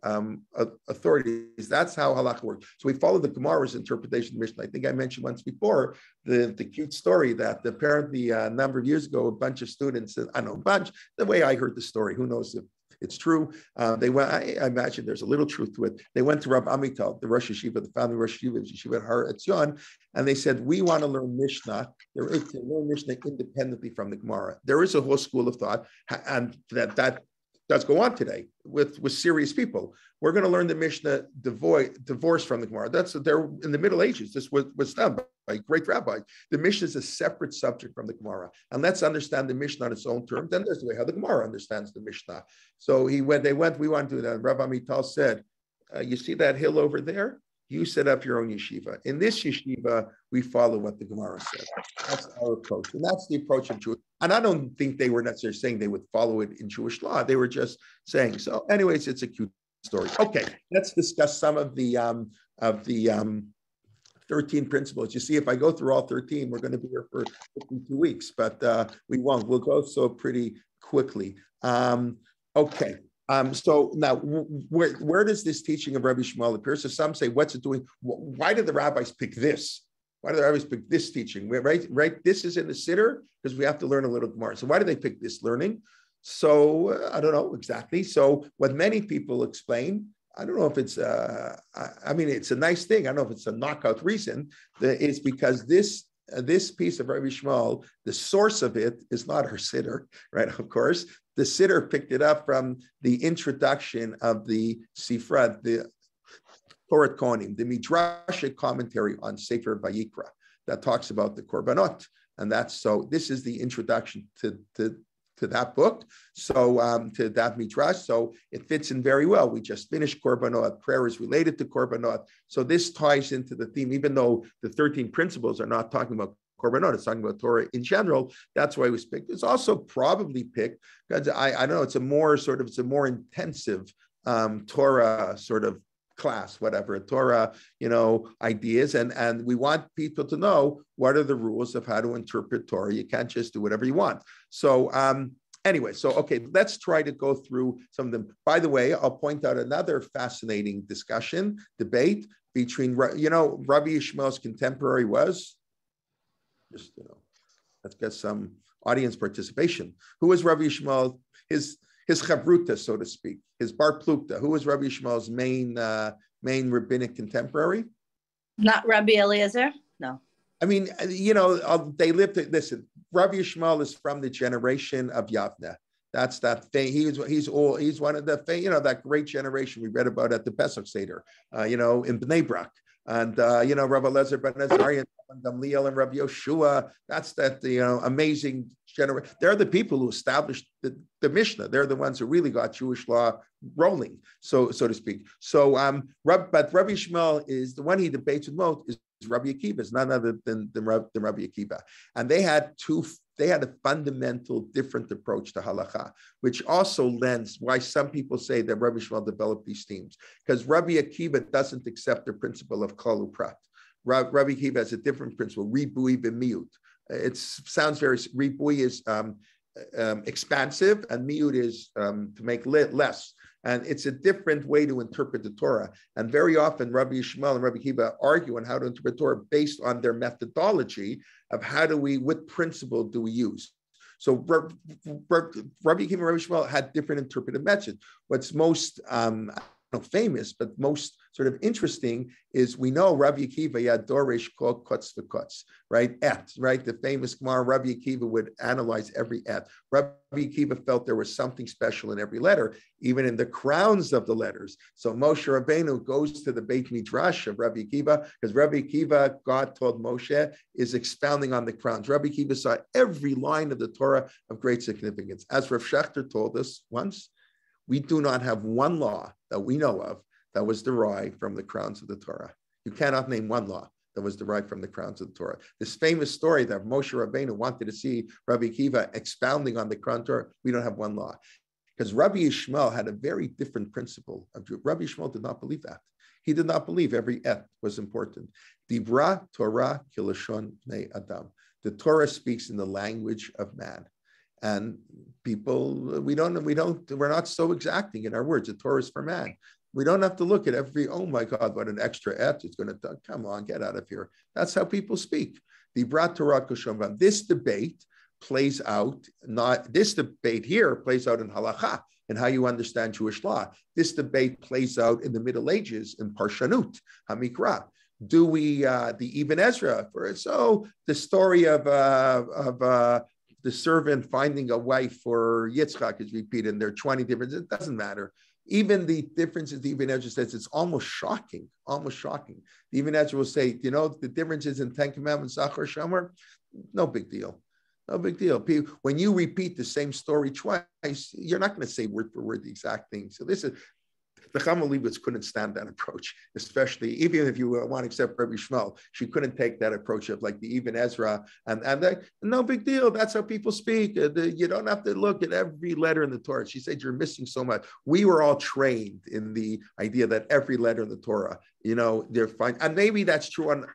authorities. That's how halakha works. So we follow the Gemara's interpretation of the Mishnah. I think I mentioned once before the cute story that apparently a number of years ago, a bunch of students, the way I heard the story, who knows if it's true. They went, I imagine there's a little truth to it. They went to Rabbi Amital, the Rosh Yeshiva, the founder of Rosh Yeshiva Har Etzion, and they said, we want to learn Mishnah. There is to learn Mishnah independently from the Gemara. There is a whole school of thought, and that does go on today with serious people. We're going to learn the Mishnah divorced from the Gemara. They're in the Middle Ages. This was done by great rabbis. The Mishnah is a separate subject from the Gemara. And let's understand the Mishnah on its own terms. Then there's the way how the Gemara understands the Mishnah. So we want to do that. Rabbi Amital said, you see that hill over there? You set up your own yeshiva. In this yeshiva, we follow what the Gemara says. That's our approach. And that's the approach of Jewish. And I don't think they were necessarily saying they would follow it in Jewish law. They were just saying, so anyways, it's a cute story. Okay, let's discuss some of the 13 principles. You see, if I go through all 13, we're going to be here for 52 weeks, but we won't. We'll go so pretty quickly. Okay. So now, where does this teaching of Rabbi Yishmael appear? So some say, what's it doing? Why did the rabbis pick this? Why did the rabbis pick this teaching? Right? This is in the Siddur because we have to learn a little Gemara. So why do they pick this learning? So I don't know exactly. So what many people explain, I don't know if it's, I mean, it's a nice thing. I don't know if it's a knockout reason. It's because this piece of Rabbi Yishmael, the source of it is not her Siddur, right? Of course, the Siddur picked it up from the introduction of the Sifra, the Torah Kohanim, the Midrashic commentary on Sefer Vayikra that talks about the Korbanot. And so this is the introduction to that book, so to that midrash. So it fits in very well. We just finished Korbanot. Prayer is related to Korbanot. So this ties into the theme, even though the 13 principles are not talking about Korbanot, it's talking about Torah in general. That's why it was picked. It's also probably picked because I know it's a more intensive Torah sort of class, whatever, Torah, ideas. And we want people to know what are the rules of how to interpret Torah. You can't just do whatever you want. So anyway, okay, let's try to go through some of them. By the way, I'll point out another fascinating debate between, Rabbi Yishmael's contemporary was, let's get some audience participation. Who was Rabbi Yishmael? His chavruta, so to speak, his bar plukta. Who was Rabbi Yishmael's main rabbinic contemporary? Not Rabbi Eliezer, no. I mean, they lived. Listen, Rabbi Yishmael is from the generation of Yavne. That's that thing. He's one of the that great generation we read about at the Pesach Seder, in Bnei Brak. And Rabbi Eliezer ben Azariah and Gamliel and Rabbi Yoshua. That's amazing generation. They're the people who established the Mishnah. They're the ones who really got Jewish law rolling, so to speak. So, but Rabbi Yishmael is the one he debates with most is Rabbi Akiva. Is none other than Rabbi Akiva, and they had a fundamental different approach to halacha, which also lends why some people say that Rabbi Yishmael developed these themes, because Rabbi Akiva doesn't accept the principle of kol uprat. Rabbi Akiva has a different principle, ribui b'miut. It sounds very, ribui is expansive and miut is to make less. And it's a different way to interpret the Torah. And very often Rabbi Yishmael and Rabbi Akiva argue on how to interpret Torah based on their methodology of what principle do we use. So Rabbi Akiva and Rabbi Yishmael had different interpretive methods. What's most famous, but most sort of interesting is we know Rabbi Akiva yad doresh kol kutz v'kutz, right? Right? The famous Gemara, Rabbi Akiva would analyze every et. Rabbi Akiva felt there was something special in every letter, even in the crowns of the letters. So Moshe Rabbeinu goes to the Beit Midrash of Rabbi Akiva because Rabbi Akiva, God told Moshe, is expounding on the crowns. Rabbi Akiva saw every line of the Torah of great significance. As Rav Shechter told us once, we do not have one law that we know of that was derived from the crowns of the Torah. You cannot name one law that was derived from the crowns of the Torah. This famous story that Moshe Rabbeinu wanted to see Rabbi Akiva expounding on the crown Torah, we don't have one law. Because Rabbi Yishmael had a very different principle. Rabbi Yishmael did not believe that. He did not believe every et was important. Dibra Torah kilashon bnei Adam. The Torah speaks in the language of man. And people, we're not so exacting in our words. The Torah is for man. We don't have to look at oh my God, what an extra et is going to, come on, get out of here. That's how people speak. This debate plays out, this debate here plays out in halacha, and how you understand Jewish law. This debate plays out in the Middle Ages in Parshanut, Hamikra. Do we, the Ibn Ezra, the story of the servant finding a wife for Yitzchak is repeated, and there are 20 differences. It doesn't matter. Even the differences, the Ibn Ezra says, it's almost shocking. The Ibn Ezra will say, the differences in Ten Commandments, Zachar Shamar, no big deal. When you repeat the same story twice, you're not going to say word for word the exact thing. So the Chama Leibowitz couldn't stand that approach, especially even if you want to accept Rabbi Yishmael, she couldn't take that approach of like the Ibn Ezra and no big deal. That's how people speak. You don't have to look at every letter in the Torah. She said you're missing so much. We were all trained in the idea that every letter in the Torah, they're fine, and maybe that's true on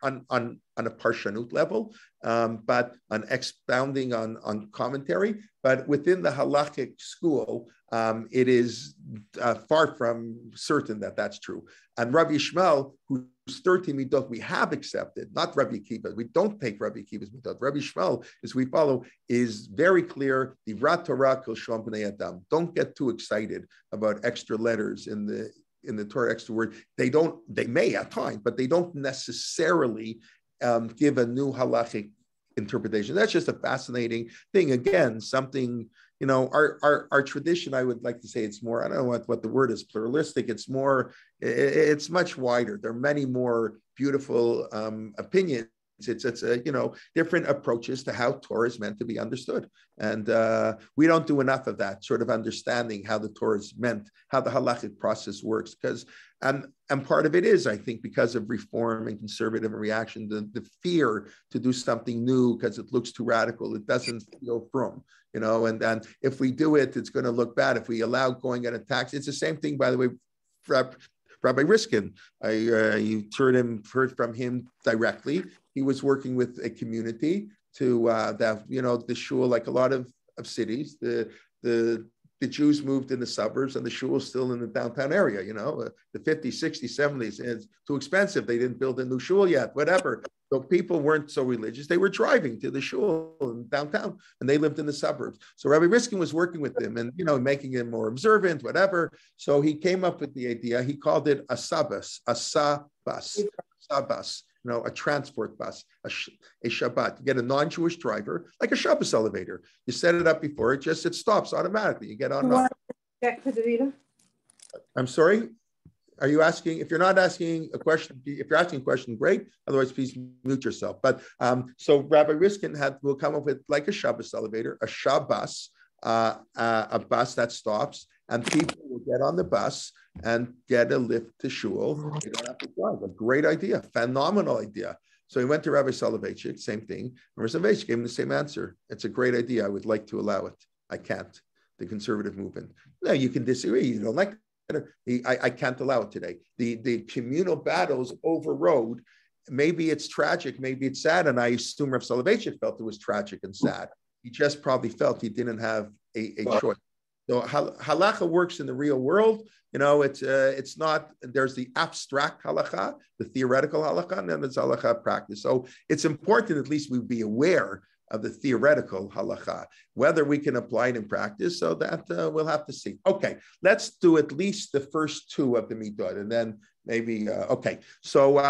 a parshanut level, but on expounding on commentary. But within the halachic school, it is far from certain that that's true. And Rabbi Yishmael, whose 13 midot we have accepted, not Rabbi Akiva, we don't take Rabbi Akiva's midot. Rabbi Yishmael, as we follow, is very clear. Divrat Torah kol shalom b'nei adam. Don't get too excited about extra letters in the Torah, extra word. They may at times, but they don't necessarily give a new halachic interpretation. That's just a fascinating thing. Again, something, our tradition, I would like to say it's more, I don't know what the word is, pluralistic. It's much wider. There are many more beautiful opinions. It's different approaches to how Torah is meant to be understood. And we don't do enough of that, sort of understanding how the Torah is meant, how the halachic process works. And part of it is, I think, because of reform and conservative reaction, the fear to do something new because it looks too radical. It doesn't feel from, and if we do it, it's going to look bad. If we allow going on a tax, it's the same thing, by the way, Rabbi Riskin. You heard from him directly. He was working with a community to the shul, like a lot of cities, the Jews moved in the suburbs and the shul was still in the downtown area, the 50s, 60s, 70s. And it's too expensive. They didn't build a new shul yet, whatever. So people weren't so religious. They were driving to the shul in downtown and they lived in the suburbs. So Rabbi Riskin was working with them and, making them more observant, whatever. So he came up with the idea. He called it a sabas, a transport bus, a Shabbat. You get a non-Jewish driver, like a Shabbos elevator. You set it up before it stops automatically. You get on. I'm sorry. Are you asking? If you're not asking a question, if you're asking a question, great. Otherwise, please mute yourself. But so Rabbi Riskin will come up with like a Shabbos elevator, a Shabbos, a bus that stops, and people will get on the bus and get a lift to shul. You don't have to drive. A great idea, phenomenal idea. So he went to Rabbi Soloveitchik, same thing. Rabbi Soloveitchik gave him the same answer. It's a great idea. I would like to allow it. I can't. The conservative movement. No, you can disagree. You don't like it. I can't allow it today. The communal battles overrode. Maybe it's tragic. Maybe it's sad. And I assume Rabbi Soloveitchik felt it was tragic and sad. He just probably felt he didn't have a choice. So halacha works in the real world. It's not, there's the abstract halacha, the theoretical halacha, and then there's halacha practice. So it's important at least we be aware of the theoretical halacha, whether we can apply it in practice, so that we'll have to see. Okay, let's do at least the first two of the midot, and then maybe, okay. So,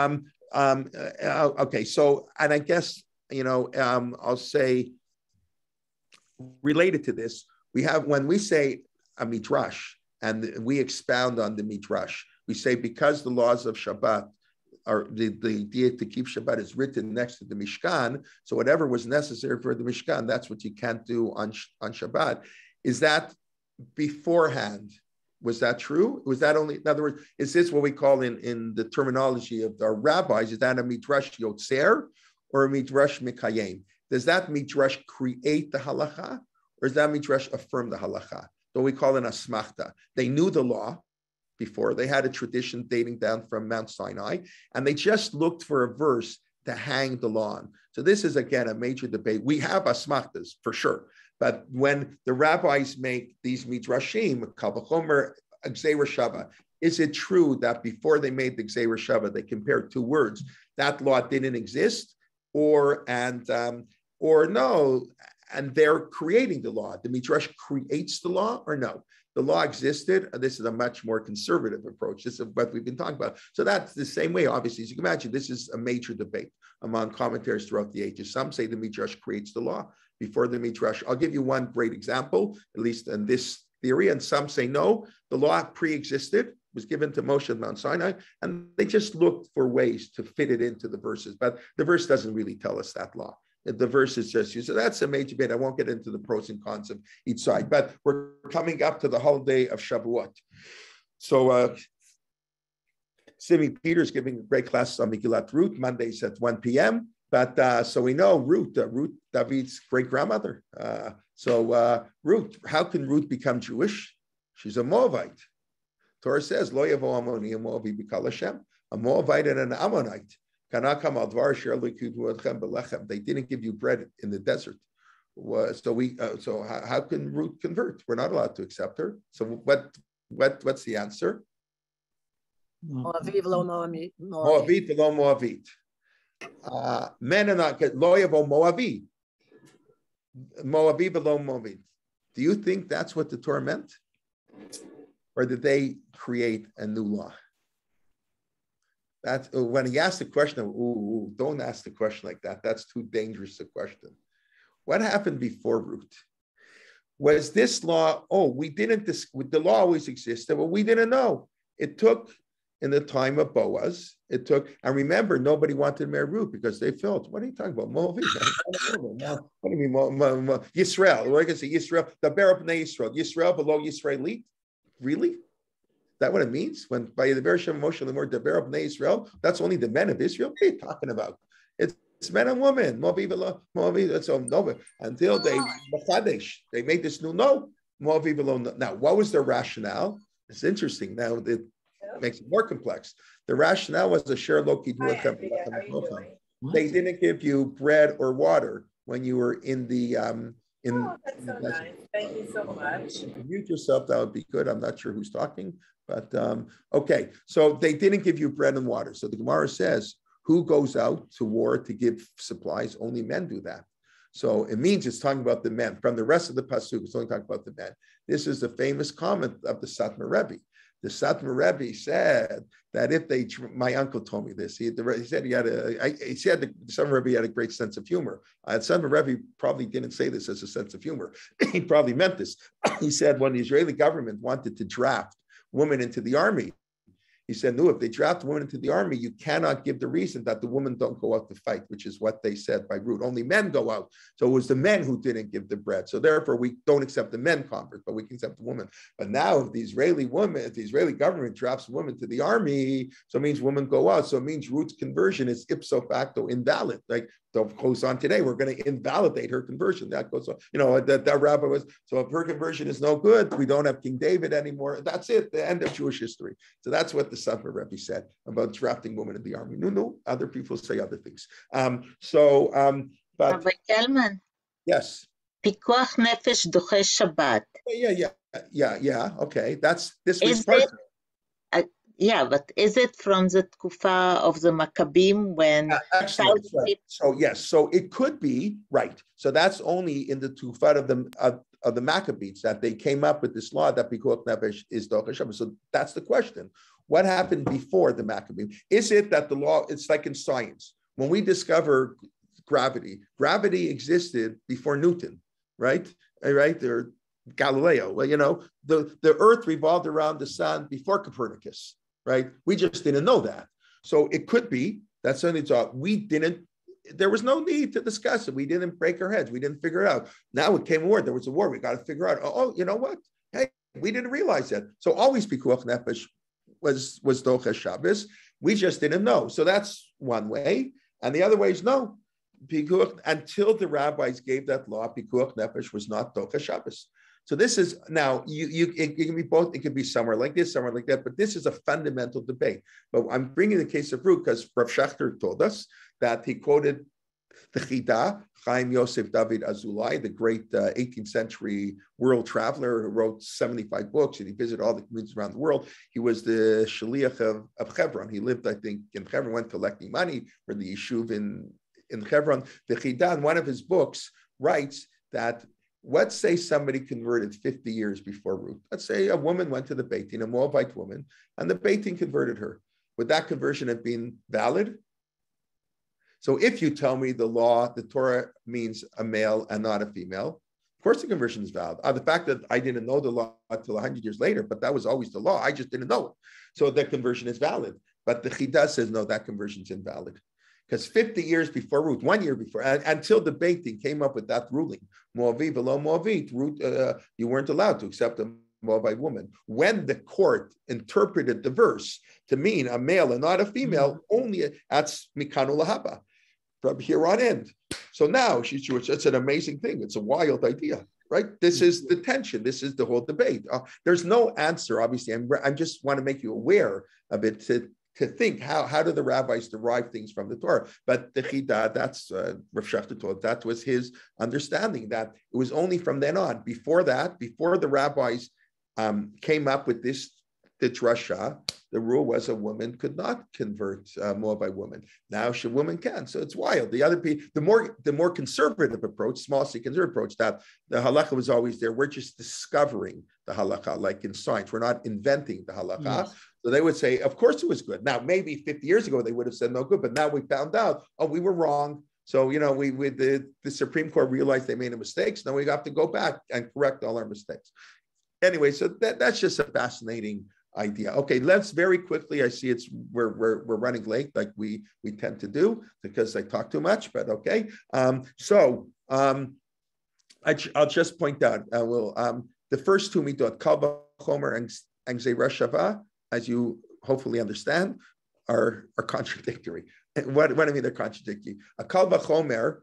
okay, so, and I guess, I'll say, related to this, we have, when we say a midrash and we expound on the midrash, we say because the laws of Shabbat are the idea to keep Shabbat is written next to the Mishkan, so whatever was necessary for the Mishkan, that's what you can't do on Shabbat. Is that beforehand? Was that true? Was that only, in other words, is this what we call in the terminology of our rabbis, is that a midrash yotzer or a midrash mikayim? Does that midrash create the halacha? Or does that midrash affirm the halacha? So we call it asmachta. They knew the law before. They had a tradition dating down from Mount Sinai, and they just looked for a verse to hang the law on. So this is, again, a major debate. We have asmachtas, for sure. But when the rabbis make these midrashim, kal v'chomer, gzeira shava, is it true that before they made the gzeira shava, they compared two words, that law didn't exist? Or no, and they're creating the law. The midrash creates the law, or no? The law existed. This is a much more conservative approach. This is what we've been talking about. So that's the same way, obviously, as you can imagine. This is a major debate among commentators throughout the ages. Some say the midrash creates the law before the midrash. I'll give you one great example, at least in this theory, and some say no, the law pre-existed, was given to Moshe at Mount Sinai, and they just looked for ways to fit it into the verses. But the verse doesn't really tell us that law. The verse is just used. So that's a major debate. I won't get into the pros and cons of each side, but we're coming up to the holiday of Shavuot. So Simi Peter's giving a great class on Megillat Ruth, Mondays at 1 p.m. But so we know Ruth, David's great-grandmother. Ruth, how can Ruth become Jewish? She's a Moabite. Torah says, Lo yavo Ammoni Moavi b'kal Hashem, a Moabite and an Ammonite. They didn't give you bread in the desert. So how can Ruth convert? We're not allowed to accept her. So what's the answer? Moaviv lo Moavit. Moavit lo Moavit. Men are not lo yavo Moavi. Moavi lo Moavit. Do you think that's what the Torah meant? Or did they create a new law? That's when he asked the question, don't ask the question like that. That's too dangerous a question. What happened before Ruth? Was this law, the law always existed, but we didn't know. It took, in the time of Boaz, and remember, nobody wanted to marry Ruth because they felt, what are you talking about? Moavi? What do you mean, Yisrael? We're going to say Yisrael, the Ber Bnei Yisrael, Yisrael below Yisraelit? Really? That what it means? When by the Bereshit Moshe Lemor Deber Bnei Israel, that's only the men of Israel? What are you talking about? It's men and women. That's all no. Until they made this new no. Now, what was their rationale? It's interesting. Now it makes it more complex. The rationale was the share loki. They didn't give you bread or water when you were in the that's so nice. Thank you so much. Mute yourself. That would be good. I'm not sure who's talking, but okay. So they didn't give you bread and water. So the Gemara says, who goes out to war to give supplies? Only men do that. So it means it's talking about the men. From the rest of the pasuk, it's only talking about the men. This is the famous comment of the Satmar Rebbe. The Satmar Rebbe said that if they, my uncle told me this. He said the Satmar Rebbe had a great sense of humor. Satmar Rebbe probably didn't say this as a sense of humor. He probably meant this. He said when the Israeli government wanted to draft women into the army, he said, no, if they draft women into the army, you cannot give the reason that the women don't go out to fight, which is what they said by Ruth. Only men go out. So it was the men who didn't give the bread. So therefore, we don't accept the men convert, but we can accept the women. But now if the Israeli government drafts women to the army, so it means women go out. So it means Ruth's conversion is ipso facto invalid. Like that goes on today, we're going to invalidate her conversion. That goes on. That rabbi was, so if her conversion is no good, we don't have King David anymore. That's it, the end of Jewish history. So that's what the Satmar Rebbe said about drafting women in the army. No, other people say other things. But Rabbi Kelman. Yes. Pikuach nefesh doche Shabbat. Yeah. Okay, this was part. Yeah, but is it from the Tkufa of the Maccabim when? Excellent. Right. So yes, so it could be right. So that's only in the Tkufa of the Maccabees that they came up with this law that Pikuach Nefesh is Doche Shabbat. So that's the question. What happened before the Maccabees? Is it that the law? It's like in science when we discover gravity. Gravity existed before Newton, right? Right? Or Galileo. Well, the Earth revolved around the sun before Copernicus. Right? We just didn't know that. So it could be that something thought there was no need to discuss it. We didn't break our heads. We didn't figure it out. Now it came a war. There was a war. We got to figure out, you know what? Hey, we didn't realize that. So always Pikuach Nefesh was Doche Shabbos. We just didn't know. So that's one way. And the other way is no. Pikuach, until the rabbis gave that law, Pikuach Nefesh was not Doche Shabbos. So this is now it can be both. It can be somewhere like this, somewhere like that. But this is a fundamental debate. But I'm bringing the case of Ruth because Rav Schachter told us that he quoted the Chida, Chaim Yosef David Azulai, the great 18th century world traveler who wrote 75 books and he visited all the communities around the world. He was the shaliach of Hebron. He lived, I think, in Hebron, went collecting money for the yeshuv in Hebron. The Chida, in one of his books, writes that let's say somebody converted 50 years before Ruth. Let's say a woman went to the Beit Din, a Moabite woman, and the Beit Din converted her. Would that conversion have been valid? So if you tell me the law, the Torah means a male and not a female, of course the conversion is valid. The fact that I didn't know the law until 100 years later, but that was always the law. I just didn't know it. So that conversion is valid. But the Chida says, no, that conversion is invalid. Because 50 years before Ruth, 1 year before, until the Beit Din came up with that ruling, Moavi below Moavit, Ruth, you weren't allowed to accept a Moabite woman. When the court interpreted the verse to mean a male and not a female, only that's Mikanu Lahaba, from here on end. So now she's Jewish. It's an amazing thing. It's a wild idea, right? This is the tension. This is the whole debate. There's no answer, obviously. I just want to make you aware of it to think how do the rabbis derive things from the Torah. But the Chida, that's Rav Shechter told, that was his understanding, that it was only from then on. Before that, before the rabbis came up with this, the drasha, the rule was a woman could not convert Moabite woman. Now a woman can. So it's wild. The other people, the more conservative approach, small c conservative approach, that the halakha was always there. We're just discovering the halakha, like in science. We're not inventing the halakha. Yes. So they would say, of course it was good. Now, maybe 50 years ago, they would have said no good, but now we found out, oh, we were wrong. So, the Supreme Court realized they made a mistake. So now we have to go back and correct all our mistakes. Anyway, so that's just a fascinating idea. Okay, let's very quickly. I see we're running late, like we tend to do because I talk too much. But okay, I'll just point out. The first two mitzvot, kal v'chomer and gzeira shava, as you hopefully understand, are contradictory. What do I mean they're contradictory? A kal v'chomer.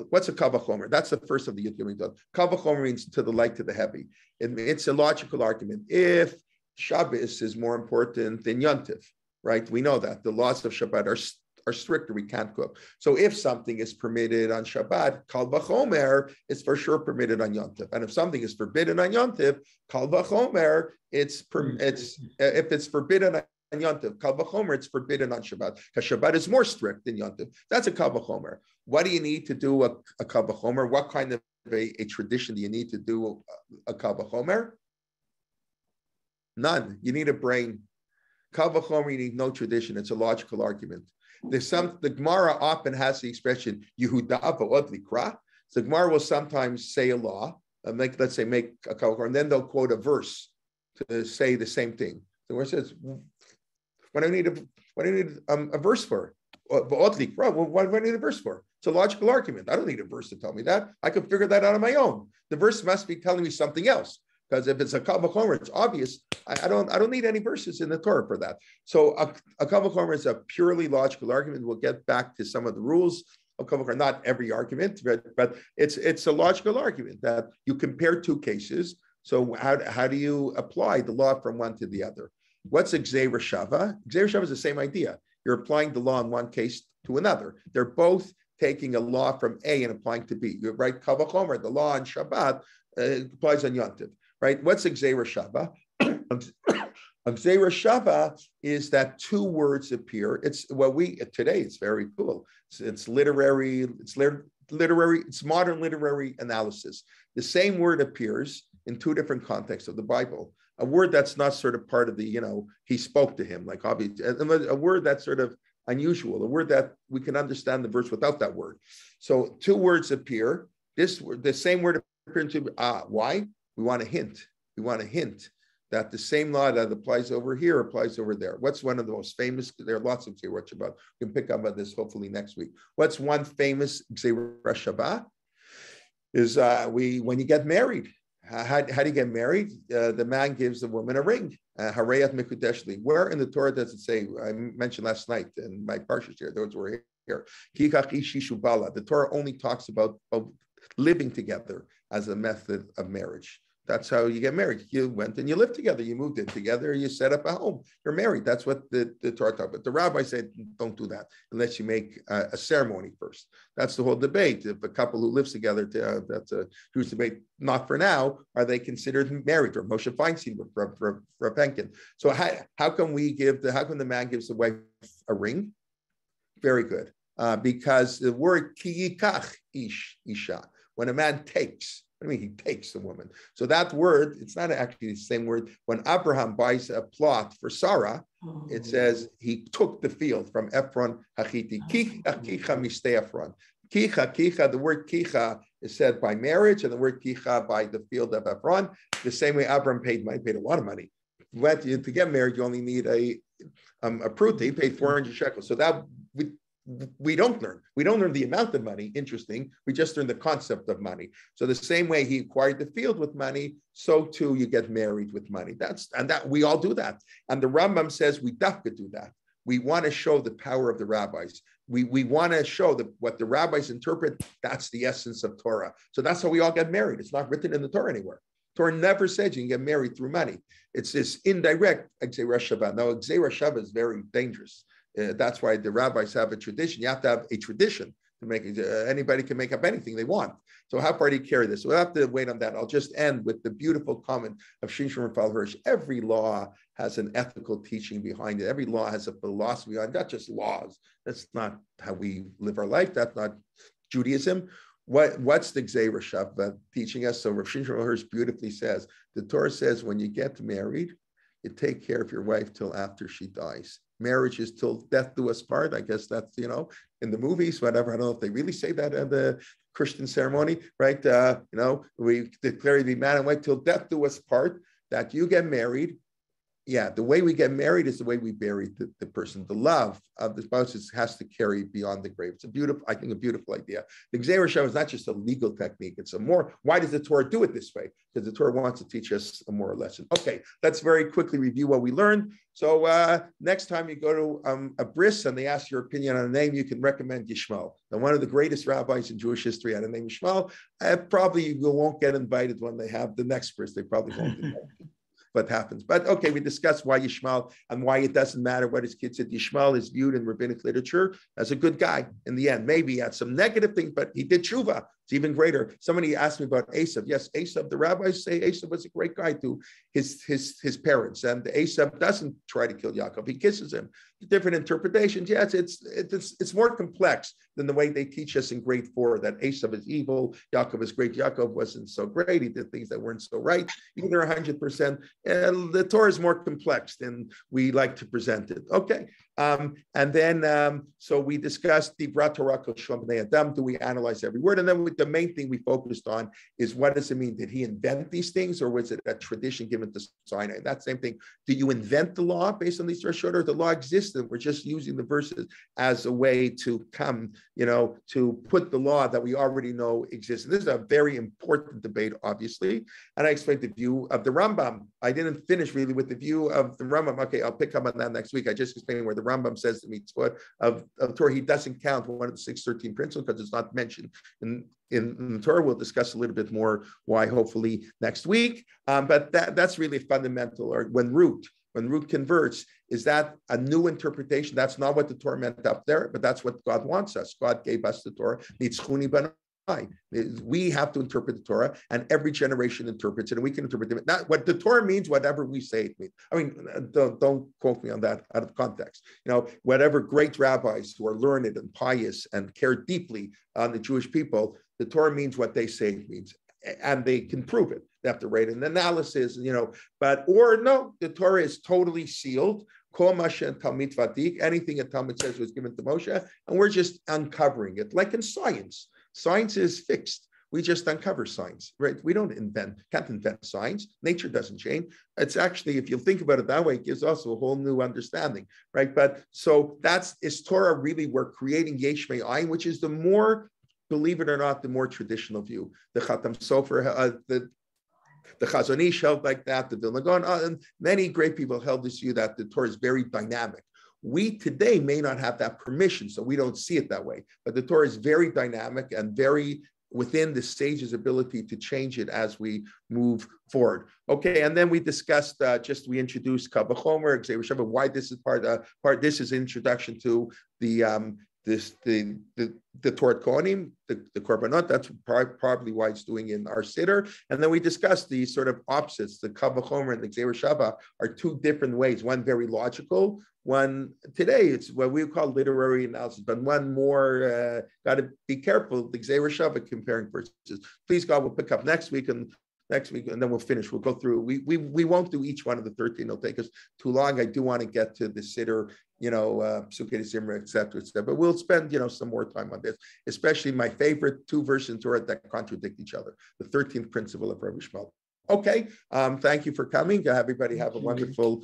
What's a kal v'chomer? That's the first of the yud mitzvot. Kal v'chomer means to the light, to the heavy. It's a logical argument. If Shabbos is more important than Yontif, right? We know that the laws of Shabbat are stricter. We can't cook. So if something is permitted on Shabbat, kal v'chomer, it's for sure permitted on Yontif. And if something is forbidden on Yontif, kal v'chomer, if it's forbidden on Yontif, kal v'chomer, it's forbidden on Shabbat, because Shabbat is more strict than Yontif. That's a kal v'chomer. What do you need to do a kal v'chomer? What kind of a tradition do you need to do a kal v'chomer? None. You need a brain. Kal v'chomer, you need no tradition. It's a logical argument. The Gemara often has the expression Yehuda v'od likra. So the Gemara will sometimes say a law, make a kal v'chomer, and then they'll quote a verse to say the same thing. The Gemara says, "What do I need a verse for? V'od likra. What do I need a verse for? It's a logical argument. I don't need a verse to tell me that. I can figure that out on my own. The verse must be telling me something else." Because if it's a kal v'chomer, it's obvious. I don't need any verses in the Torah for that. So a kal v'chomer is a purely logical argument. We'll get back to some of the rules of kal v'chomer, not every argument, but it's a logical argument that you compare two cases. So how do you apply the law from one to the other? What's a gzeira shava? Gzeira shava is the same idea. You're applying the law in one case to another. They're both taking a law from A and applying to B. You're right, kal v'chomer, the law on Shabbat applies on Yontif. Right? What's a gzeira shava? A gzeira shava is that two words appear. It's today. It's very cool. It's literary. It's modern literary analysis. The same word appears in two different contexts of the Bible. A word that's not sort of part of the, he spoke to him, like obviously, a word that's sort of unusual. A word that we can understand the verse without that word. So two words appear. The same word appears to why? We want a hint. We want a hint that the same law that applies over here applies over there. What's one of the most famous? There are lots of gzeira shava. We can pick up on this hopefully next week. What's one famous gzeira shava? Is when you get married. How do you get married? The man gives the woman a ring. Harayat mikudeshli. Where in the Torah does it say? I mentioned last night in my parshas here. Those were here. Kikach ishi shubala. The Torah only talks about living together as a method of marriage. That's how you get married. You went and you lived together. You moved in together. You set up a home. You're married. That's what the Torah talks about. The rabbi said, don't do that unless you make a ceremony first. That's the whole debate. If a couple who lives together, that's a Jewish debate. Not for now. Are they considered married? Or Moshe Feinstein with Rapenkin. So how come the man gives the wife a ring? Very good. Because the word ki yikach isha, when a man takes. I mean, he takes the woman. So that word, it's not actually the same word. When Abraham buys a plot for Sarah, it says he took the field from Ephron Hachiti. Kicha miste Ephron. Kicha, the word kicha is said by marriage, and the word kicha by the field of Ephron. The same way Abraham paid money, paid a lot of money. To get married, you only need a pruta. He paid 400 shekels. So that we don't learn. We don't learn the amount of money. Interesting. We just learn the concept of money. So the same way he acquired the field with money, so too you get married with money. That we all do that. And the Rambam says we dafka do that. We want to show the power of the rabbis. We want to show that what the rabbis interpret, that's the essence of Torah. So that's how we all get married. It's not written in the Torah anywhere. Torah never said you can get married through money. It's this indirect Gzeira Shava. Now, Gzeira Shava is very dangerous. That's why the rabbis have a tradition. You have to have a tradition to make it. Anybody can make up anything they want. So how far do you carry this? So we'll have to wait on that. I'll just end with the beautiful comment of Shimshon Raphael Hirsch. Every law has an ethical teaching behind it. Every law has a philosophy behind it, not just laws. That's not how we live our life. That's not Judaism. What's the Gzeira Shava teaching us? So Rav Shimshon Raphael Hirsch beautifully says, the Torah says when you get married, you take care of your wife till after she dies. Marriage is till death do us part. I guess that's, in the movies, whatever. I don't know if they really say that in the Christian ceremony, right? We declare you to be man and wife till death do us part, that you get married. Yeah, the way we get married is the way we bury the person. The love of the spouse has to carry beyond the grave. It's a beautiful idea. The Gzeira Shava is not just a legal technique. It's why does the Torah do it this way? Because the Torah wants to teach us a moral lesson. Okay, let's very quickly review what we learned. So next time you go to a bris and they ask your opinion on a name, you can recommend Yishmael. Now, one of the greatest rabbis in Jewish history had a name Yishmael. Probably you won't get invited when they have the next bris. They probably won't invite you. What happens. But okay, we discussed why Yishmael and why it doesn't matter what his kid said. Yishmael is viewed in rabbinic literature as a good guy in the end. Maybe he had some negative things, but he did tshuva. It's even greater. Somebody asked me about Esav. Yes, Esav, the rabbis say Esav was a great guy to his parents. And Esav doesn't try to kill Yaakov. He kisses him. Different interpretations. Yes, it's more complex than the way they teach us in grade 4 that Esav is evil, Yaakov is great. Yaakov wasn't so great. He did things that weren't so right. Either 100%. And the Torah is more complex than we like to present it. Okay. And then, so we discussed the Torah Shalom Bnei Adam. Do we analyze every word? And then the main thing we focused on is what does it mean? Did he invent these things, or was it a tradition given to Sinai? That same thing. Do you invent the law based on these Rashot, or the law existed? We're just using the verses as a way to come, to put the law that we already know exists. This is a very important debate, obviously. And I explained the view of the Rambam. I didn't finish really with the view of the Rambam. Okay, I'll pick up on that next week. I just explained where the Rambam says the Mitzvot of Torah, he doesn't count one of the 613 principles because it's not mentioned in the Torah. We'll discuss a little bit more why, hopefully, next week. But that's really fundamental. Or when Root converts, is that a new interpretation? That's not what the Torah meant up there, but that's what God wants us. God gave us the Torah. We have to interpret the Torah, and every generation interprets it, and we can interpret it. Not what the Torah means, whatever we say it means. I mean, don't quote me on that out of context. Whatever great rabbis who are learned and pious and care deeply on the Jewish people, the Torah means what they say it means, and they can prove it. They have to write an analysis, or no, the Torah is totally sealed. Kol Masha and Talmid Vadik, anything a Talmud says was given to Moshe, and we're just uncovering it, like in science. Science is fixed. We just uncover science, right? We can't invent science. Nature doesn't change. It's actually, if you think about it that way, it gives us a whole new understanding, right? But so is Torah really, we're creating Yishmael, which is the more, believe it or not, the more traditional view. The Khatam Sofer, the Chazon Ish held like that, the Vilna Gaon, and many great people held this view that the Torah is very dynamic. We today may not have that permission, so we don't see it that way. But the Torah is very dynamic and very within the sage's ability to change it as we move forward. Okay, and then we discussed, we introduced Kal V'chomer, Gzeira Shava, why this is this is introduction to the Torah Kohanim, the Korbanot. That's probably why it's doing in our Siddur. And then we discussed the sort of opposites. The Kal V'chomer and the Gzeira Shava are two different ways. One very logical. One today, it's what we call literary analysis, but one more, got to be careful, the Gzeira Shava comparing verses. Please God, we'll pick up next week, and then we'll finish. We'll go through. We won't do each one of the 13. It'll take us too long. I do want to get to the Siddur, Psukei Zimra, et cetera. But we'll spend, some more time on this, especially my favorite two verses in Torah that contradict each other. The 13th principle of Rabbi Yishmael. Okay, thank you for coming. Everybody have a wonderful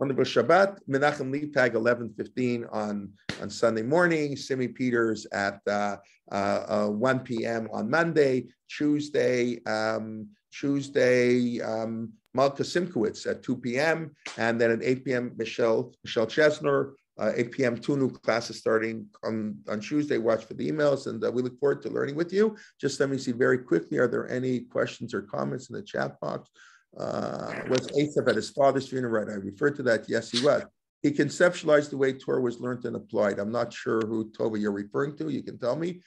Shabbat. Menachem Leibtag 11:15 on Sunday morning. Simi Peters at 1 p.m. on Monday. Tuesday, Malka Simkowitz at 2 p.m. And then at 8 p.m. Michelle Chesner 8 p.m. 2 new classes starting on Tuesday. Watch for the emails, and we look forward to learning with you. Just let me see very quickly, are there any questions or comments in the chat box? Was Asaph at his father's funeral? Right, I referred to that. Yes, he was. He conceptualized the way Torah was learned and applied. I'm not sure who Tova you're referring to. You can tell me.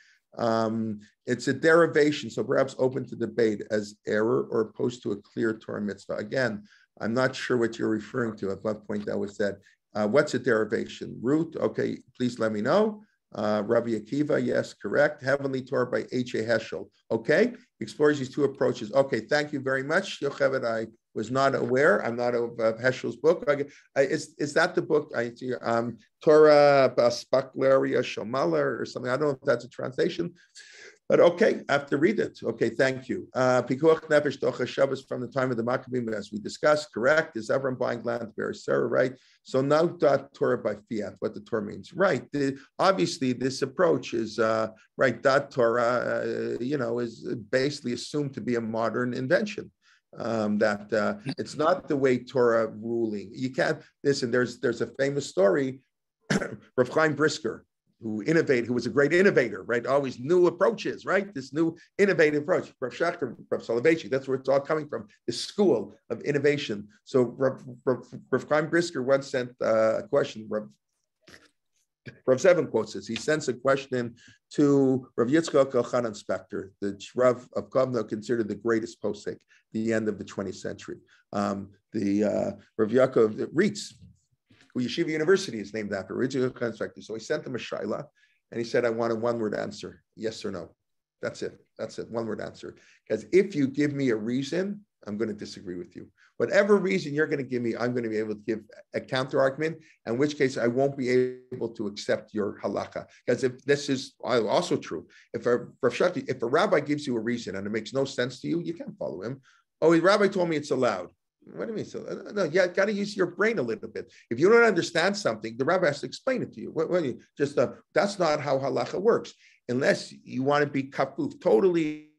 It's a derivation, so perhaps open to debate as error or opposed to a clear Torah mitzvah. Again, I'm not sure what you're referring to, at what point that was said. What's a derivation? Root, okay, please let me know. Rabbi Akiva, yes, correct. Heavenly Torah by H.A. Heschel. Okay, explores these two approaches. Okay, thank you very much. Yocheved, I was not aware. I'm not of Heschel's book. Is that the book? Torah Baspakleria Shomala or something? I don't know if that's a translation. But okay, I have to read it. Okay, thank you. Pikuach Nefesh Docha Shabbos from the time of the Maccabim, as we discussed, correct? Is everyone buying land to bear Sarah, right? So now dot Torah by fiat, what the Torah means, right? Obviously, this approach is right. Dot Torah, is basically assumed to be a modern invention. That it's not the way Torah ruling. You can't listen. There's a famous story, Rav Chaim Brisker, who was a great innovator, right? Always new approaches, right? This new innovative approach. Rav Shachter, Rav Soloveitchik, that's where it's all coming from, this school of innovation. So Rav Chaim Brisker once sent a question, Rav Seven quotes this. He sends a question to Rav Yitzchak Elchanan Spector, the Rav of Kovno, considered the greatest posek, the end of the 20th century. Rav Yaakov Ritz, who Yeshiva University is named after, original constructor. So he sent him a shaila, and he said, I want a one-word answer, yes or no. That's it, one-word answer. Because if you give me a reason, I'm going to disagree with you. Whatever reason you're going to give me, I'm going to be able to give a counter-argument, in which case I won't be able to accept your halakha. Because if this is also true, if a rabbi gives you a reason and it makes no sense to you, you can't follow him. Oh, the rabbi told me it's allowed. What do you mean? So no, you got to use your brain a little bit. If you don't understand something, the rabbi has to explain it to you. That's not how halacha works. Unless you want to be kafuf, totally,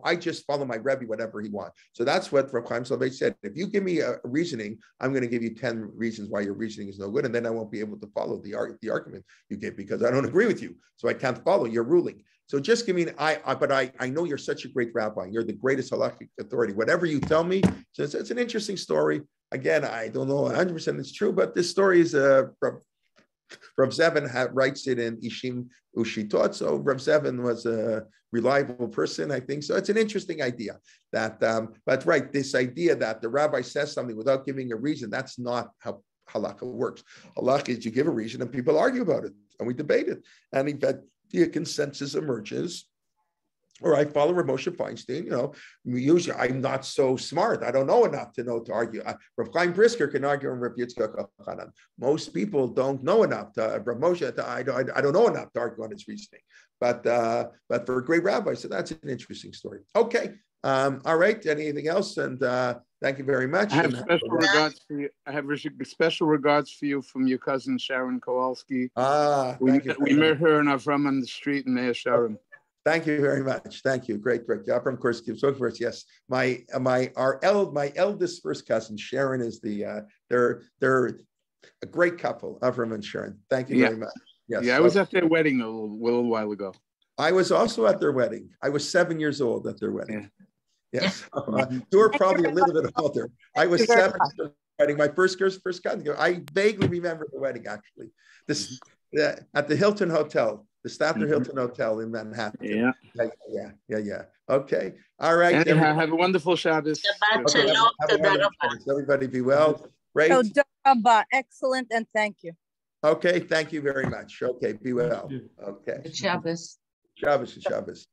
I just follow my Rebbe, whatever he wants. So that's what Rav Chaim Soloveitchik said. If you give me a reasoning, I'm going to give you 10 reasons why your reasoning is no good, and then I won't be able to follow the argument you give because I don't agree with you. So I can't follow your ruling. So just give me, but I know you're such a great rabbi. You're the greatest halakhic authority. Whatever you tell me, so it's an interesting story. Again, I don't know 100% it's true, but this story is Rav Zevin writes it in Ishim Ushitot. So Rav Zevin was a reliable person, I think. So it's an interesting idea that, but right, this idea that the rabbi says something without giving a reason, that's not how halakha works. Halakha is you give a reason and people argue about it and we debate it. And in fact, the consensus emerges, or I follow Rav Moshe Feinstein. Usually I'm not so smart. I don't know enough to argue. Rav Chaim Brisker can argue on Rav Yitzchak Elchanan. Most people don't know enough. Rav Moshe, I don't know enough to argue on his reasoning. But for a great rabbi, so that's an interesting story. Okay. All right. Anything else? And thank you very much. I have special regards for you. I have special regards for you from your cousin Sharon Kowalski. We met her in Avram on the street in Mea Sharon. Thank you very much. Thank you. Great. Avram, of course, gives first. Yes, my eldest first cousin Sharon is they're a great couple, Avram and Sharon. Thank you very much. Yes. Yeah, I was at their wedding a little while ago. I was also at their wedding. I was 7 years old at their wedding. Yeah. Yes, you were probably a little bit older. I was 7 at the wedding. My first cousin. I vaguely remember the wedding actually. At the Hilton Hotel. The Statler Hilton Hotel in Manhattan. Yeah. Okay. All right. Have a wonderful Shabbos. Okay, everybody be well. Great. So, excellent, and thank you. Okay. Thank you very much. Okay. Be well. Okay. Shabbos. Shabbos.